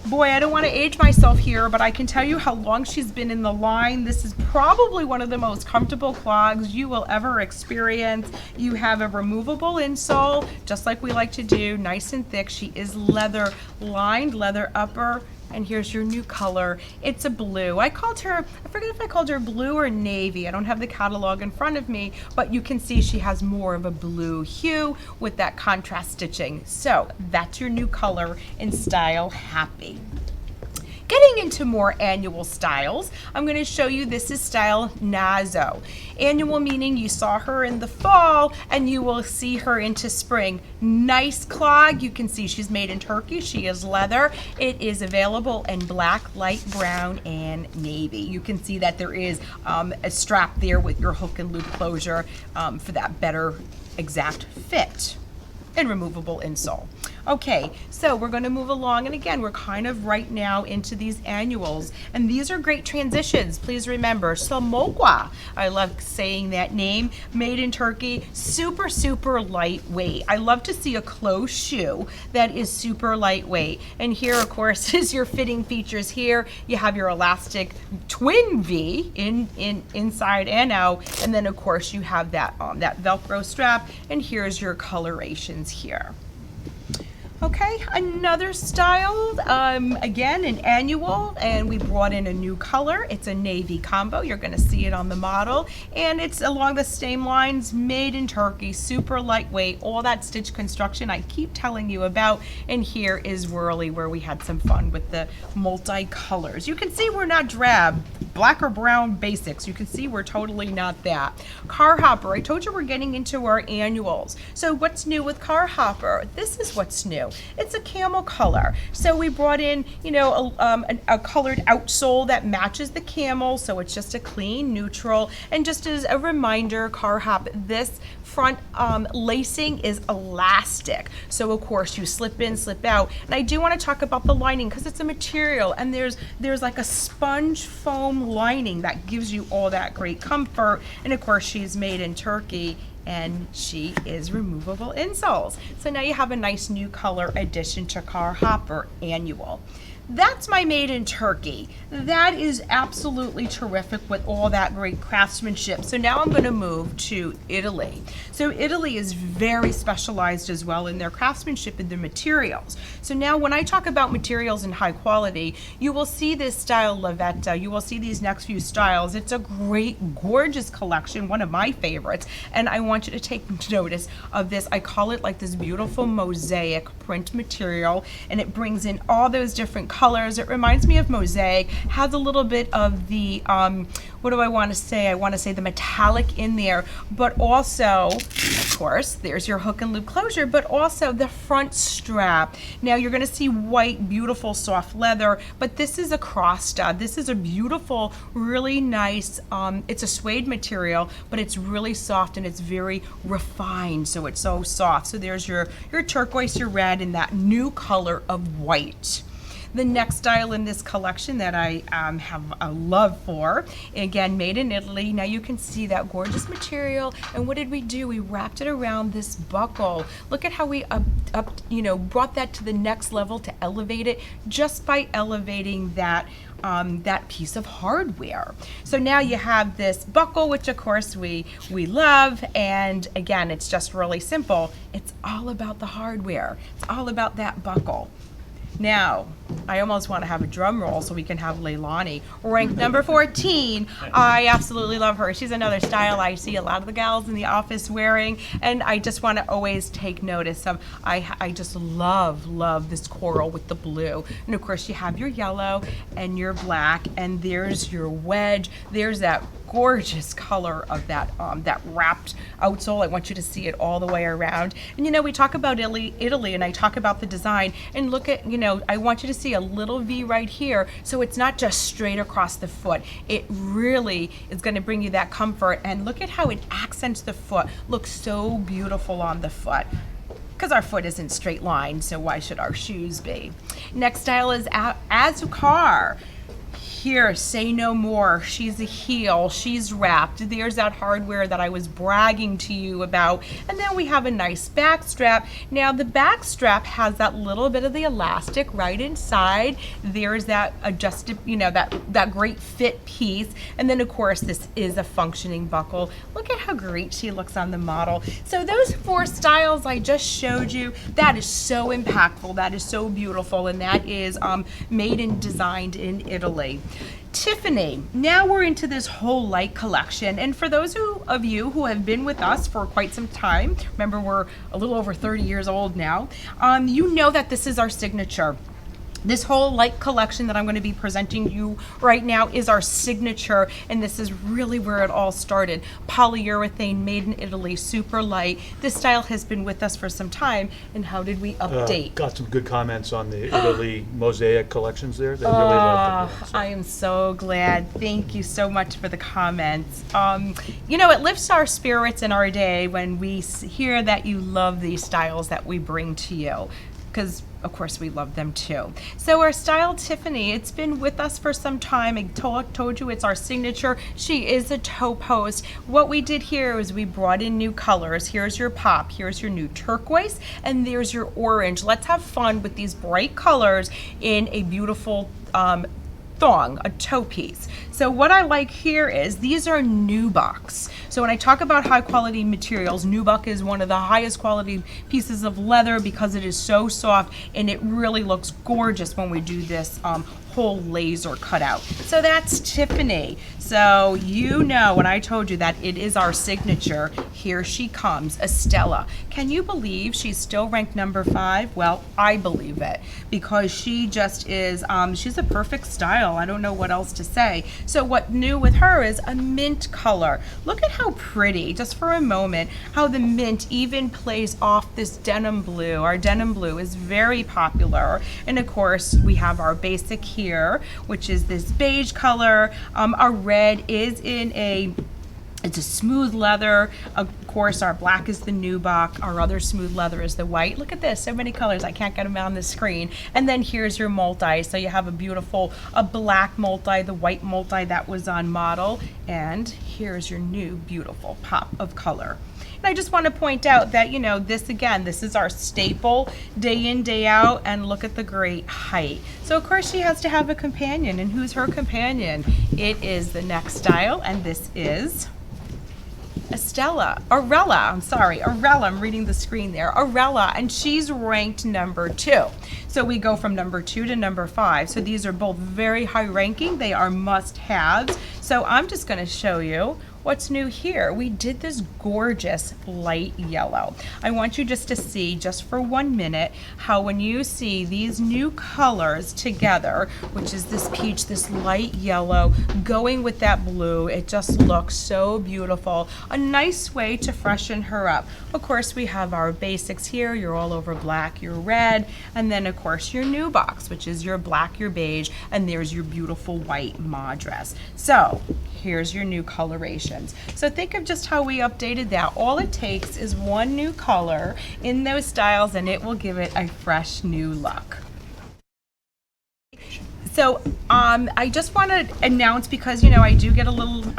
Boy, I don't want to age myself here, but I can tell you how long she's been in the line. This is probably one of the most comfortable clogs you will ever experience. You have a removable insole, just like we like to do, nice and thick. She is leather lined, leather upper. And here's your new color. It's a blue. I forget if I called her blue or navy. I don't have the catalog in front of me, but you can see she has more of a blue hue with that contrast stitching. So that's your new color in Style Happy. Getting into more annual styles, I'm going to show you this is Style Nazo. Annual meaning you saw her in the fall and you will see her into spring. Nice clog. You can see she's made in Turkey. She is leather. It is available in black, light brown, and navy. You can see that there is a strap there with your hook and loop closure for that better exact fit. And removable insole. Okay, so we're going to move along, and again, we're kind of right now into these annuals, and these are great transitions. Please remember, Somokwa, I love saying that name, made in Turkey, super, super lightweight. I love to see a closed shoe that is super lightweight. And here, of course, is your fitting features here. You have your elastic twin V inside and out, and then, of course, you have that Velcro strap, and here's your colorations here. Okay, another style, again, an annual, and we brought in a new color. It's a navy combo. You're going to see it on the model, and it's along the same lines, made in Turkey, super lightweight, all that stitch construction I keep telling you about. And here is Rayleigh, where we had some fun with the multi-colors. You can see we're not drab, black or brown basics. You can see we're totally not that. Car Hopper, I told you we're getting into our annuals. So what's new with Car Hopper? This is what's new. It's a camel color. So we brought in, you know, a colored outsole that matches the camel. So it's just a clean neutral. And just as a reminder, Car Hop, this front lacing is elastic. So of course you slip in, slip out. And I do want to talk about the lining because it's a material, and there's like a sponge foam lining that gives you all that great comfort. And of course she's made in Turkey, and she is removable insoles. So now you have a nice new color addition to Car Hopper Annual. That's my made in Turkey. That is absolutely terrific with all that great craftsmanship. So now I'm going to move to Italy. So Italy is very specialized as well in their craftsmanship and their materials. So now when I talk about materials and high quality, you will see this style Lavetta. You will see these next few styles. It's a great, gorgeous collection, one of my favorites. And I want you to take notice of this. I call it like this beautiful mosaic print material, and it brings in all those different colors. It reminds me of mosaic, has a little bit of the, what do I want to say? I want to say the metallic in there, but also, of course, there's your hook and loop closure, but also the front strap. Now you're going to see white, beautiful, soft leather, but this is a cross stud. This is a beautiful, really nice, it's a suede material, but it's really soft and it's very refined, so it's so soft. So there's your turquoise, your red, and that new color of white. The next style in this collection that I have a love for, again, made in Italy. Now you can see that gorgeous material, and what did we do? We wrapped it around this buckle. Look at how we brought that to the next level to elevate it just by elevating that that piece of hardware. So now you have this buckle, which of course we love, and again, it's just really simple. It's all about the hardware. It's all about that buckle. Now, I almost want to have a drum roll so we can have Leilani, ranked number 14. I absolutely love her. She's another style I see a lot of the gals in the office wearing, and I just want to always take notice of. I just love this coral with the blue. And of course, you have your yellow and your black, and there's your wedge. There's that gorgeous color of that wrapped outsole. I want you to see it all the way around. And you know, we talk about Italy, and I talk about the design, and look at, you know, I want you to see a little V right here, so it's not just straight across the foot. It really is going to bring you that comfort, and look at how it accents the foot. Looks so beautiful on the foot. Because our foot isn't straight line, so why should our shoes be? Next style is Azukar. Here, say no more. She's a heel, she's wrapped. There's that hardware that I was bragging to you about. And then we have a nice back strap. Now the back strap has that little bit of the elastic right inside. There's that adjusted, you know, that great fit piece. And then of course, this is a functioning buckle. Look at how great she looks on the model. So those 4 styles I just showed you, that is so impactful, that is so beautiful, and that is made and designed in Italy. Tiffany, now we're into this whole light collection, and for those of you who have been with us for quite some time, remember we're a little over 30 years old now, you know that this is our signature. This whole light collection that I'm going to be presenting you right now is our signature, and this is really where it all started. Polyurethane, made in Italy, super light. This style has been with us for some time, and how did we update? Got some good comments on the Italy mosaic collections there. They really loved it. I am so glad. Thank you so much for the comments. You know, it lifts our spirits in our day when we hear that you love these styles that we bring to you, because of course we love them too. So our style Tiffany, it's been with us for some time. I told you it's our signature. She is a toe post. What we did here is we brought in new colors. Here's your pop, here's your new turquoise, and there's your orange. Let's have fun with these bright colors in a beautiful thong, a toe piece. So what I like here is these are nubucks. So when I talk about high quality materials, nubuck is one of the highest quality pieces of leather because it is so soft, and it really looks gorgeous when we do this whole laser cutout. So that's Tiffany. So you know when I told you that it is our signature, here she comes, Estella. Can you believe she's still ranked number 5? Well, I believe it, because she just is, she's a perfect style. I don't know what else to say. So what new with her is a mint color. Look at how pretty, just for a moment, how the mint even plays off this denim blue. Our denim blue is very popular. And of course, we have our basic here, which is this beige color. Our red is in it's a smooth leather. Of course, our black is the nubuck. Our other smooth leather is the white. Look at this, so many colors. I can't get them on the screen. And then here's your multi. So you have a black multi, the white multi that was on model. And here's your new beautiful pop of color. And I just want to point out that, you know, this is our staple day in, day out, and look at the great height. So of course she has to have a companion, and who's her companion? It is the next style, and this is Arella, I'm reading the screen there. Arella, and she's ranked number 2. So we go from number 2 to number 5. So these are both very high ranking. They are must-haves. So I'm just going to show you what's new here. We did this gorgeous light yellow. I want you just to see, just for 1 minute, how when you see these new colors together, which is this peach, this light yellow, going with that blue, it just looks so beautiful. A nice way to freshen her up. Of course, we have our basics here. You're all over black, your red, and then of course your new box, which is your black, your beige, and there's your beautiful white ma dress. So here's your new colorations. So think of just how we updated that. All it takes is one new color in those styles, and it will give it a fresh new look. So I just want to announce, because, you know, I do get a little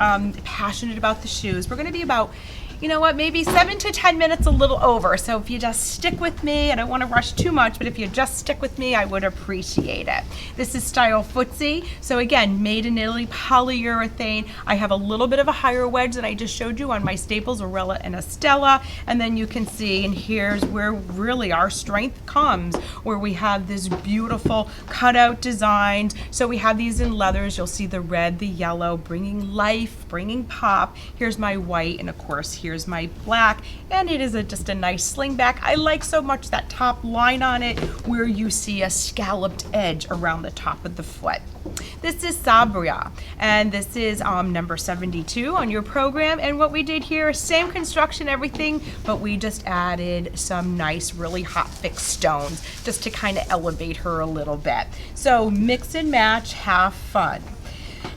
passionate about the shoes. We're going to be about, you know what, maybe 7 to 10 minutes a little over. So if you just stick with me, I don't want to rush too much, but if you just stick with me, I would appreciate it. This is Style Footsie. So again, made in Italy, polyurethane. I have a little bit of a higher wedge that I just showed you on my staples, Aurelia and Estella. And then you can see, and here's where really our strength comes, where we have this beautiful cutout designs. So we have these in leathers. You'll see the red, the yellow, bringing life, bringing pop. Here's my white, and of course, here's my black, and it is just a nice slingback. I like so much that top line on it, where you see a scalloped edge around the top of the foot. This is Sabria, and this is number 72 on your program. And what we did here, same construction, everything, but we just added some nice, really hot fixed stones just to kind of elevate her a little bit. So mix and match, have fun.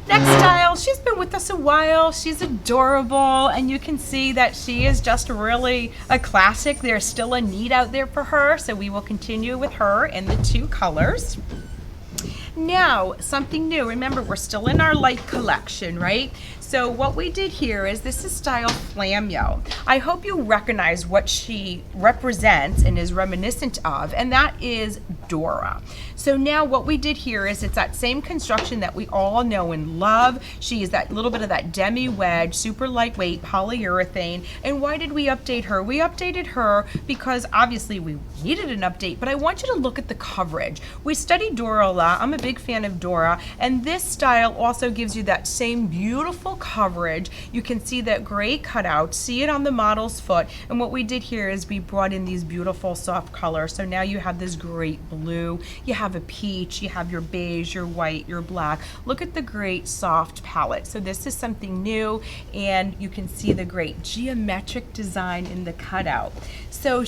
Next style, she's been with us a while. She's adorable, and you can see that she is just really a classic. There's still a need out there for her, so we will continue with her in the 2 colors. Now, something new. Remember, we're still in our light collection, right? So what we did here is, this is Style Flamio. I hope you recognize what she represents and is reminiscent of, and that is Dora. So now what we did here is, it's that same construction that we all know and love. She is that little bit of that demi wedge, super lightweight polyurethane. And why did we update her? We updated her because obviously we needed an update, but I want you to look at the coverage. We studied Dora a lot. I'm a big fan of Dora, and this style also gives you that same beautiful coverage. You can see that great cutout, see it on the model's foot. And what we did here is we brought in these beautiful soft colors. So now you have this great blue, you have a peach, you have your beige, your white, your black. Look at the great soft palette. So this is something new, and you can see the great geometric design in the cutout. So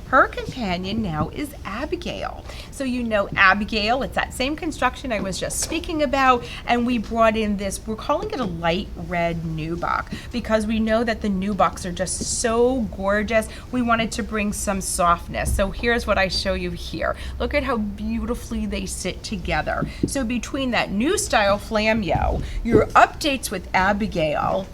her companion now is Abigail. So you know Abigail, it's that same construction I was just speaking about, and we brought in this, we're calling it a light red nubuck, because we know that the nubucks are just so gorgeous. We wanted to bring some softness. So here's what I show you here. Look at how beautifully they sit together. So between that new Style Flamio, your updates with Abigail,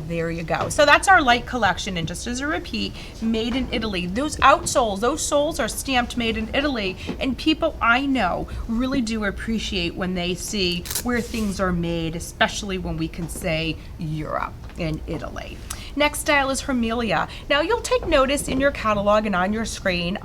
there you go. So that's our light collection, and just as a repeat, made in Italy. Those outsoles, those soles are stamped made in Italy, and people I know really do appreciate when they see where things are made, especially when we can say Europe and Italy. Next style is Hermelia. Now you'll take notice in your catalog and on your screen,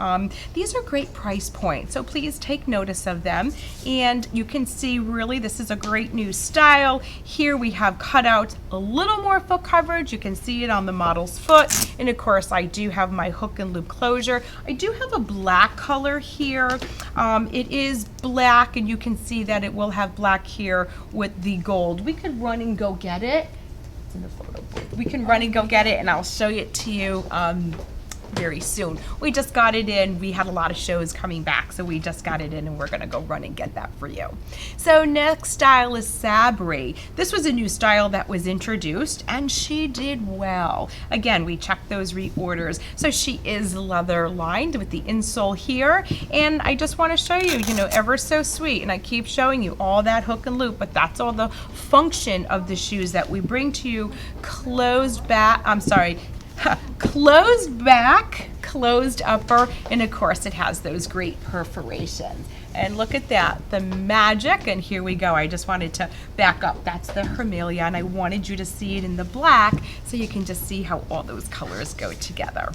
these are great price points, so please take notice of them. And you can see really this is a great new style. Here we have cut out a little more foot coverage. You can see it on the model's foot. And of course I do have my hook and loop closure. I do have a black color here. It is black, and you can see that it will have black here with the gold. We could run and go get it. In the photo booth. We can run and go get it, and I'll show it to you very soon. We just got it in. We had a lot of shows coming back, so we just got it in, and we're gonna go run and get that for you. So next style is Sabri. This was a new style that was introduced, and she did well. Again, we checked those reorders. So she is leather lined with the insole here, and I just want to show you, you know, ever so sweet, and I keep showing you all that hook and loop, but that's all the function of the shoes that we bring to you. Closed back, closed back, closed upper, and of course it has those great perforations. And look at that, the magic, and here we go. I just wanted to back up. That's the Hermelia, and I wanted you to see it in the black so you can just see how all those colors go together.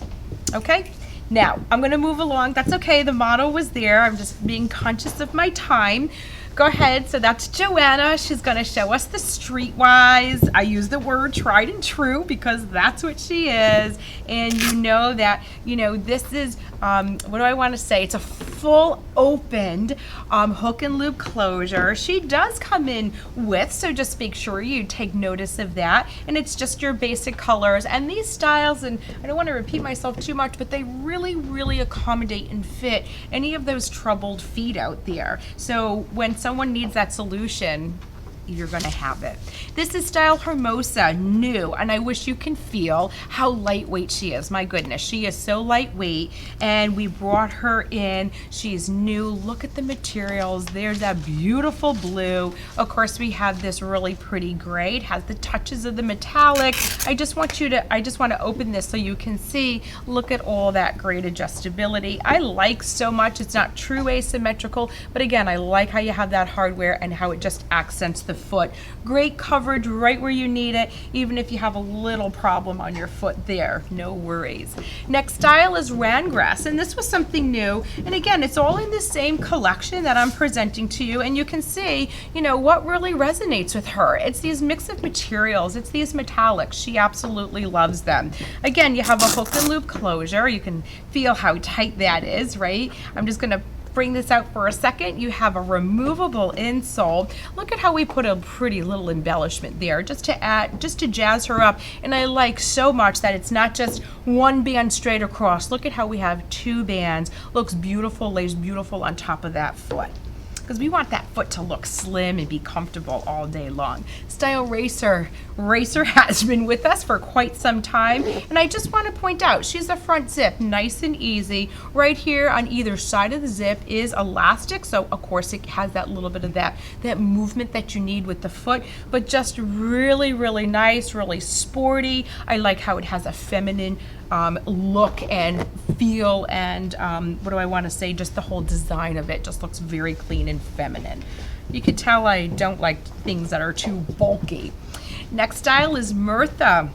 Okay? Now, I'm gonna move along. That's okay, the model was there. I'm just being conscious of my time. Go ahead, so that's Joanna. She's gonna show us the streetwise. I use the word tried and true because that's what she is. And you know that, you know, this is, what do I wanna say? It's a full opened hook and loop closure. She does come in with, so just make sure you take notice of that. And it's just your basic colors. And these styles, and I don't wanna repeat myself too much, but they really, really accommodate and fit any of those troubled feet out there. So when someone needs that solution, you're gonna have it. This is style Hermosa, new, and I wish you can feel how lightweight she is. My goodness, she is so lightweight, and we brought her in. She's new. Look at the materials. There's that beautiful blue. Of course, we have this really pretty gray. It has the touches of the metallic. I just want to open this so you can see. Look at all that great adjustability. I like so much. It's not true asymmetrical, but again, I like how you have that hardware and how it just accents the foot. Great coverage right where you need it, even if you have a little problem on your foot there, no worries. Next style is Rangrass, and this was something new, and again, it's all in the same collection that I'm presenting to you, and you can see, you know, what really resonates with her. It's these mix of materials, it's these metallics. She absolutely loves them. Again, you have a hook and loop closure. You can feel how tight that is, right? I'm just gonna bring this out for a second. You have a removable insole. Look at how we put a pretty little embellishment there just to jazz her up. And I like so much that it's not just one band straight across. Look at how we have two bands. Looks beautiful, lays beautiful on top of that foot, because we want that foot to look slim and be comfortable all day long. Style Racer. Racer has been with us for quite some time, and I just want to point out, she's a front zip, nice and easy. Right here on either side of the zip is elastic, so of course it has that little bit of that movement that you need with the foot, but just really, really nice, really sporty. I like how it has a feminine look and feel, and what do I want to say, just the whole design of it just looks very clean and feminine. You can tell I don't like things that are too bulky. Next style is Mirtha.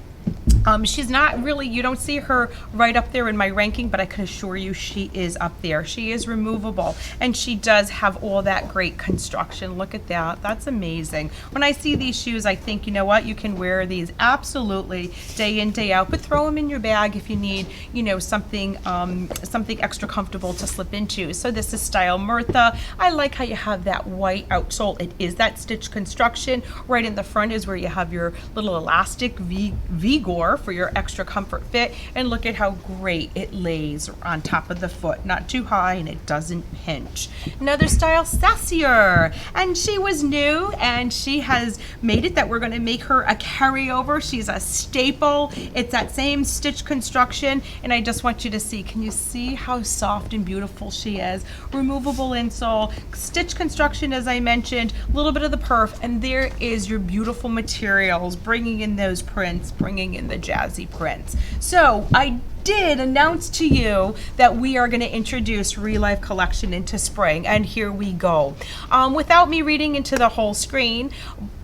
She's not really, you don't see her right up there in my ranking, but I can assure you she is up there. She is removable, and she does have all that great construction. Look at that. That's amazing. When I see these shoes, I think, you know what, you can wear these absolutely day in, day out, but throw them in your bag if you need, you know, something extra comfortable to slip into. So this is style Mirtha. I like how you have that white outsole. It is that stitch construction. Right in the front is where you have your little elastic V-gore for your extra comfort fit, and look at how great it lays on top of the foot, not too high, and it doesn't pinch. Another style, Sassier, and she was new, and she has made it that we're going to make her a carryover. She's a staple. It's that same stitch construction, and I just want you to see, can you see how soft and beautiful she is? Removable insole, stitch construction, as I mentioned, a little bit of the perf, and there is your beautiful materials, bringing in those prints, bringing in the jazzy prints. So I did announce to you that we are going to introduce Relife collection into spring, and here we go. Without me reading into the whole screen,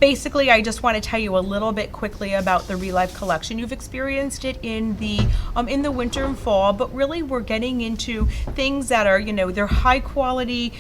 basically I just want to tell you a little bit quickly about the Relife collection. You've experienced it in the winter and fall, but really we're getting into things that are, you know, they're high quality,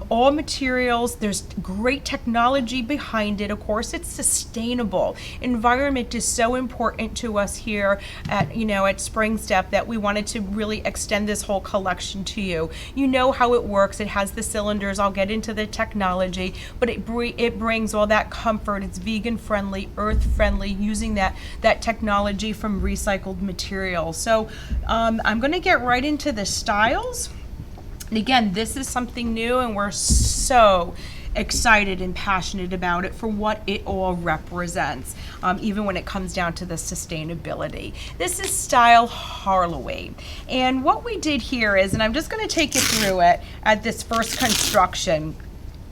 all materials. There's great technology behind it. Of course, it's sustainable. Environment is so important to us here at, you know, at Springstep, that we wanted to really extend this whole collection to you. You know how it works. It has the cylinders. I'll get into the technology, but it brings all that comfort. It's vegan friendly, earth friendly, using that technology from recycled materials. So I'm going to get right into the styles. And again, this is something new, and we're so excited and passionate about it for what it all represents, even when it comes down to the sustainability. This is style Hartley, and what we did here is, and I'm just going to take you through it at this first construction.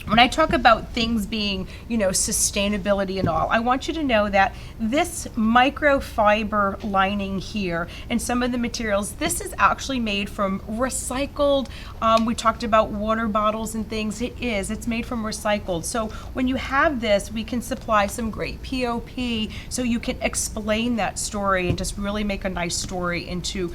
When I talk about things being, you know, sustainability and all, I want you to know that this microfiber lining here and some of the materials, this is actually made from recycled, we talked about water bottles and things. It's made from recycled. So when you have this, we can supply some great POP so you can explain that story and just really make a nice story into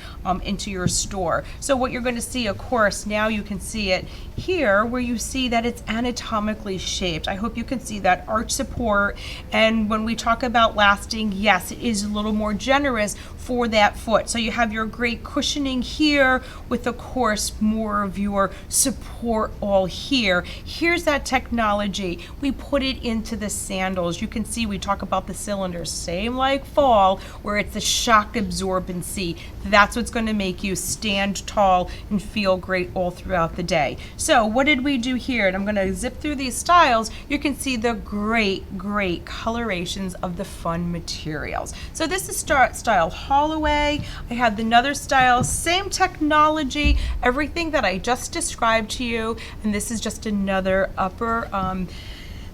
your store. So what you're going to see, of course, now you can see it here where you see that it's anatomically shaped. I hope you can see that arch support, and when we talk about lasting, yes, it is a little more generous for that foot. So you have your great cushioning here with, of course, more of your support all here. Here's that technology. We put it into the sandals. You can see we talk about the cylinders, same like fall, where it's a shock absorbency. That's what's going to make you stand tall and feel great all throughout the day. So what did we do here? And I'm going to zip zip through these styles, you can see the great colorations of the fun materials. So this is style Holloway. I have another style, same technology, everything that I just described to you, and this is just another upper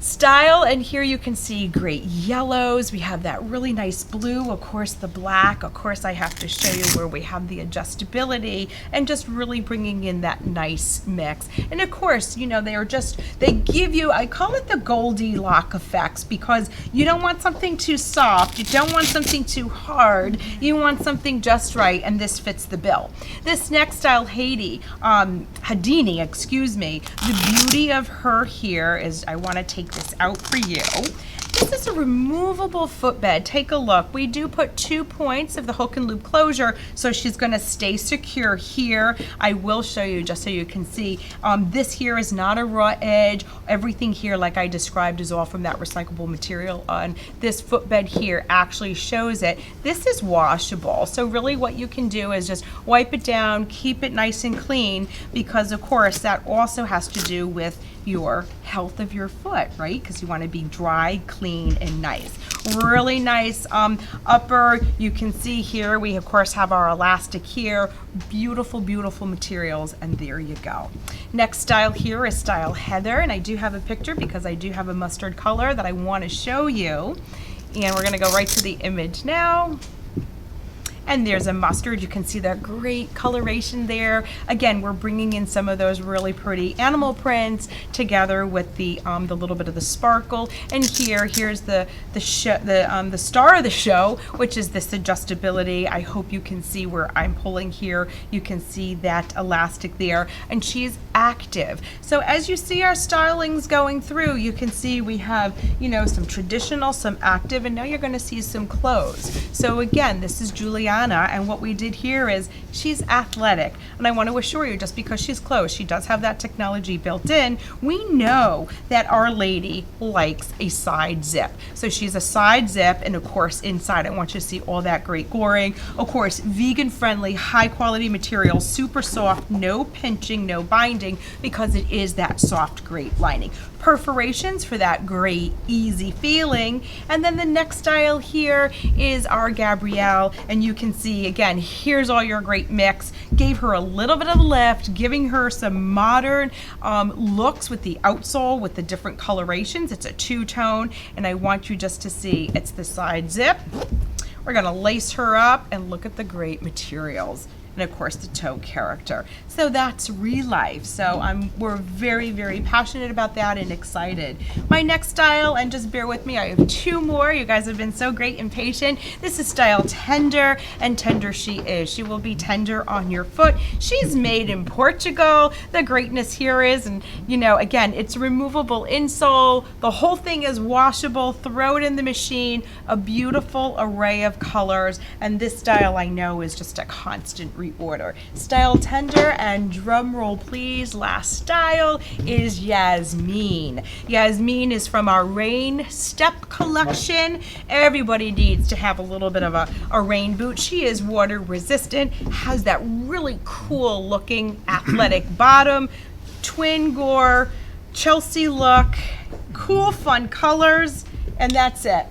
style, and here you can see great yellows. We have that really nice blue, of course the black, of course I have to show you where we have the adjustability and just really bringing in that nice mix. And of course, you know, they give you, I call it the Goldilocks effects, because you don't want something too soft, you don't want something too hard, you want something just right, and this fits the bill. This next style, Hadini, excuse me, the beauty of her here is, I want to take this out for you. This is a removable footbed. Take a look. We do put 2 points of the hook and loop closure, so she's going to stay secure here. I will show you just so you can see. This here is not a raw edge. Everything here, like I described, is all from that recyclable material. On this footbed here actually shows it. This is washable, so really what you can do is just wipe it down, keep it nice and clean, because of course that also has to do with your health of your foot, right? Because you want to be dry, clean, and nice. Really nice upper. You can see here we of course have our elastic here. Beautiful materials, and there you go. Next style here is style Heather, and I do have a picture because I do have a mustard color that I want to show you. And we're going to go right to the image now. And there's a mustard. You can see that great coloration there. Again, we're bringing in some of those really pretty animal prints together with the little bit of the sparkle. And here's the star of the show, which is this adjustability. I hope you can see where I'm pulling here. You can see that elastic there, and she's active. So as you see our stylings going through, you can see we have, you know, some traditional, some active, and now you're going to see some clothes. So again, this is Juliana, and what we did here is she's athletic, and I want to assure you, just because she's clothes, she does have that technology built in. We know that Our Lady likes a side zip, so she's a side zip, and of course inside I want you to see all that great goring. Of course, vegan friendly, high quality material, super soft, no pinching, no binding, because it is that soft great lining. Perforations for that great easy feeling. And then the next style here is our Gabrielle, and you can see again, here's all your great mix. Gave her a little bit of a lift, giving her some modern looks with the outsole with the different colorations. It's a two-tone, and I want you just to see it's the side zip. We're gonna lace her up, and look at the great materials. And of course the toe character. So that's Relife. So we're very passionate about that and excited. My next style, and just bear with me, I have 2 more. You guys have been so great and patient. This is style Tender, and tender she is. She will be tender on your foot. She's made in Portugal. The greatness here is, and you know, again, it's removable insole. The whole thing is washable. Throw it in the machine. A beautiful array of colors, and this style I know is just a constant reorder. Style Tender, and drum roll please, last style is Yasmine. Yasmine is from our Rainstep collection. Everybody needs to have a little bit of a rain boot. She is water resistant, has that really cool looking athletic bottom, twin gore, Chelsea look, cool fun colors, and that's it.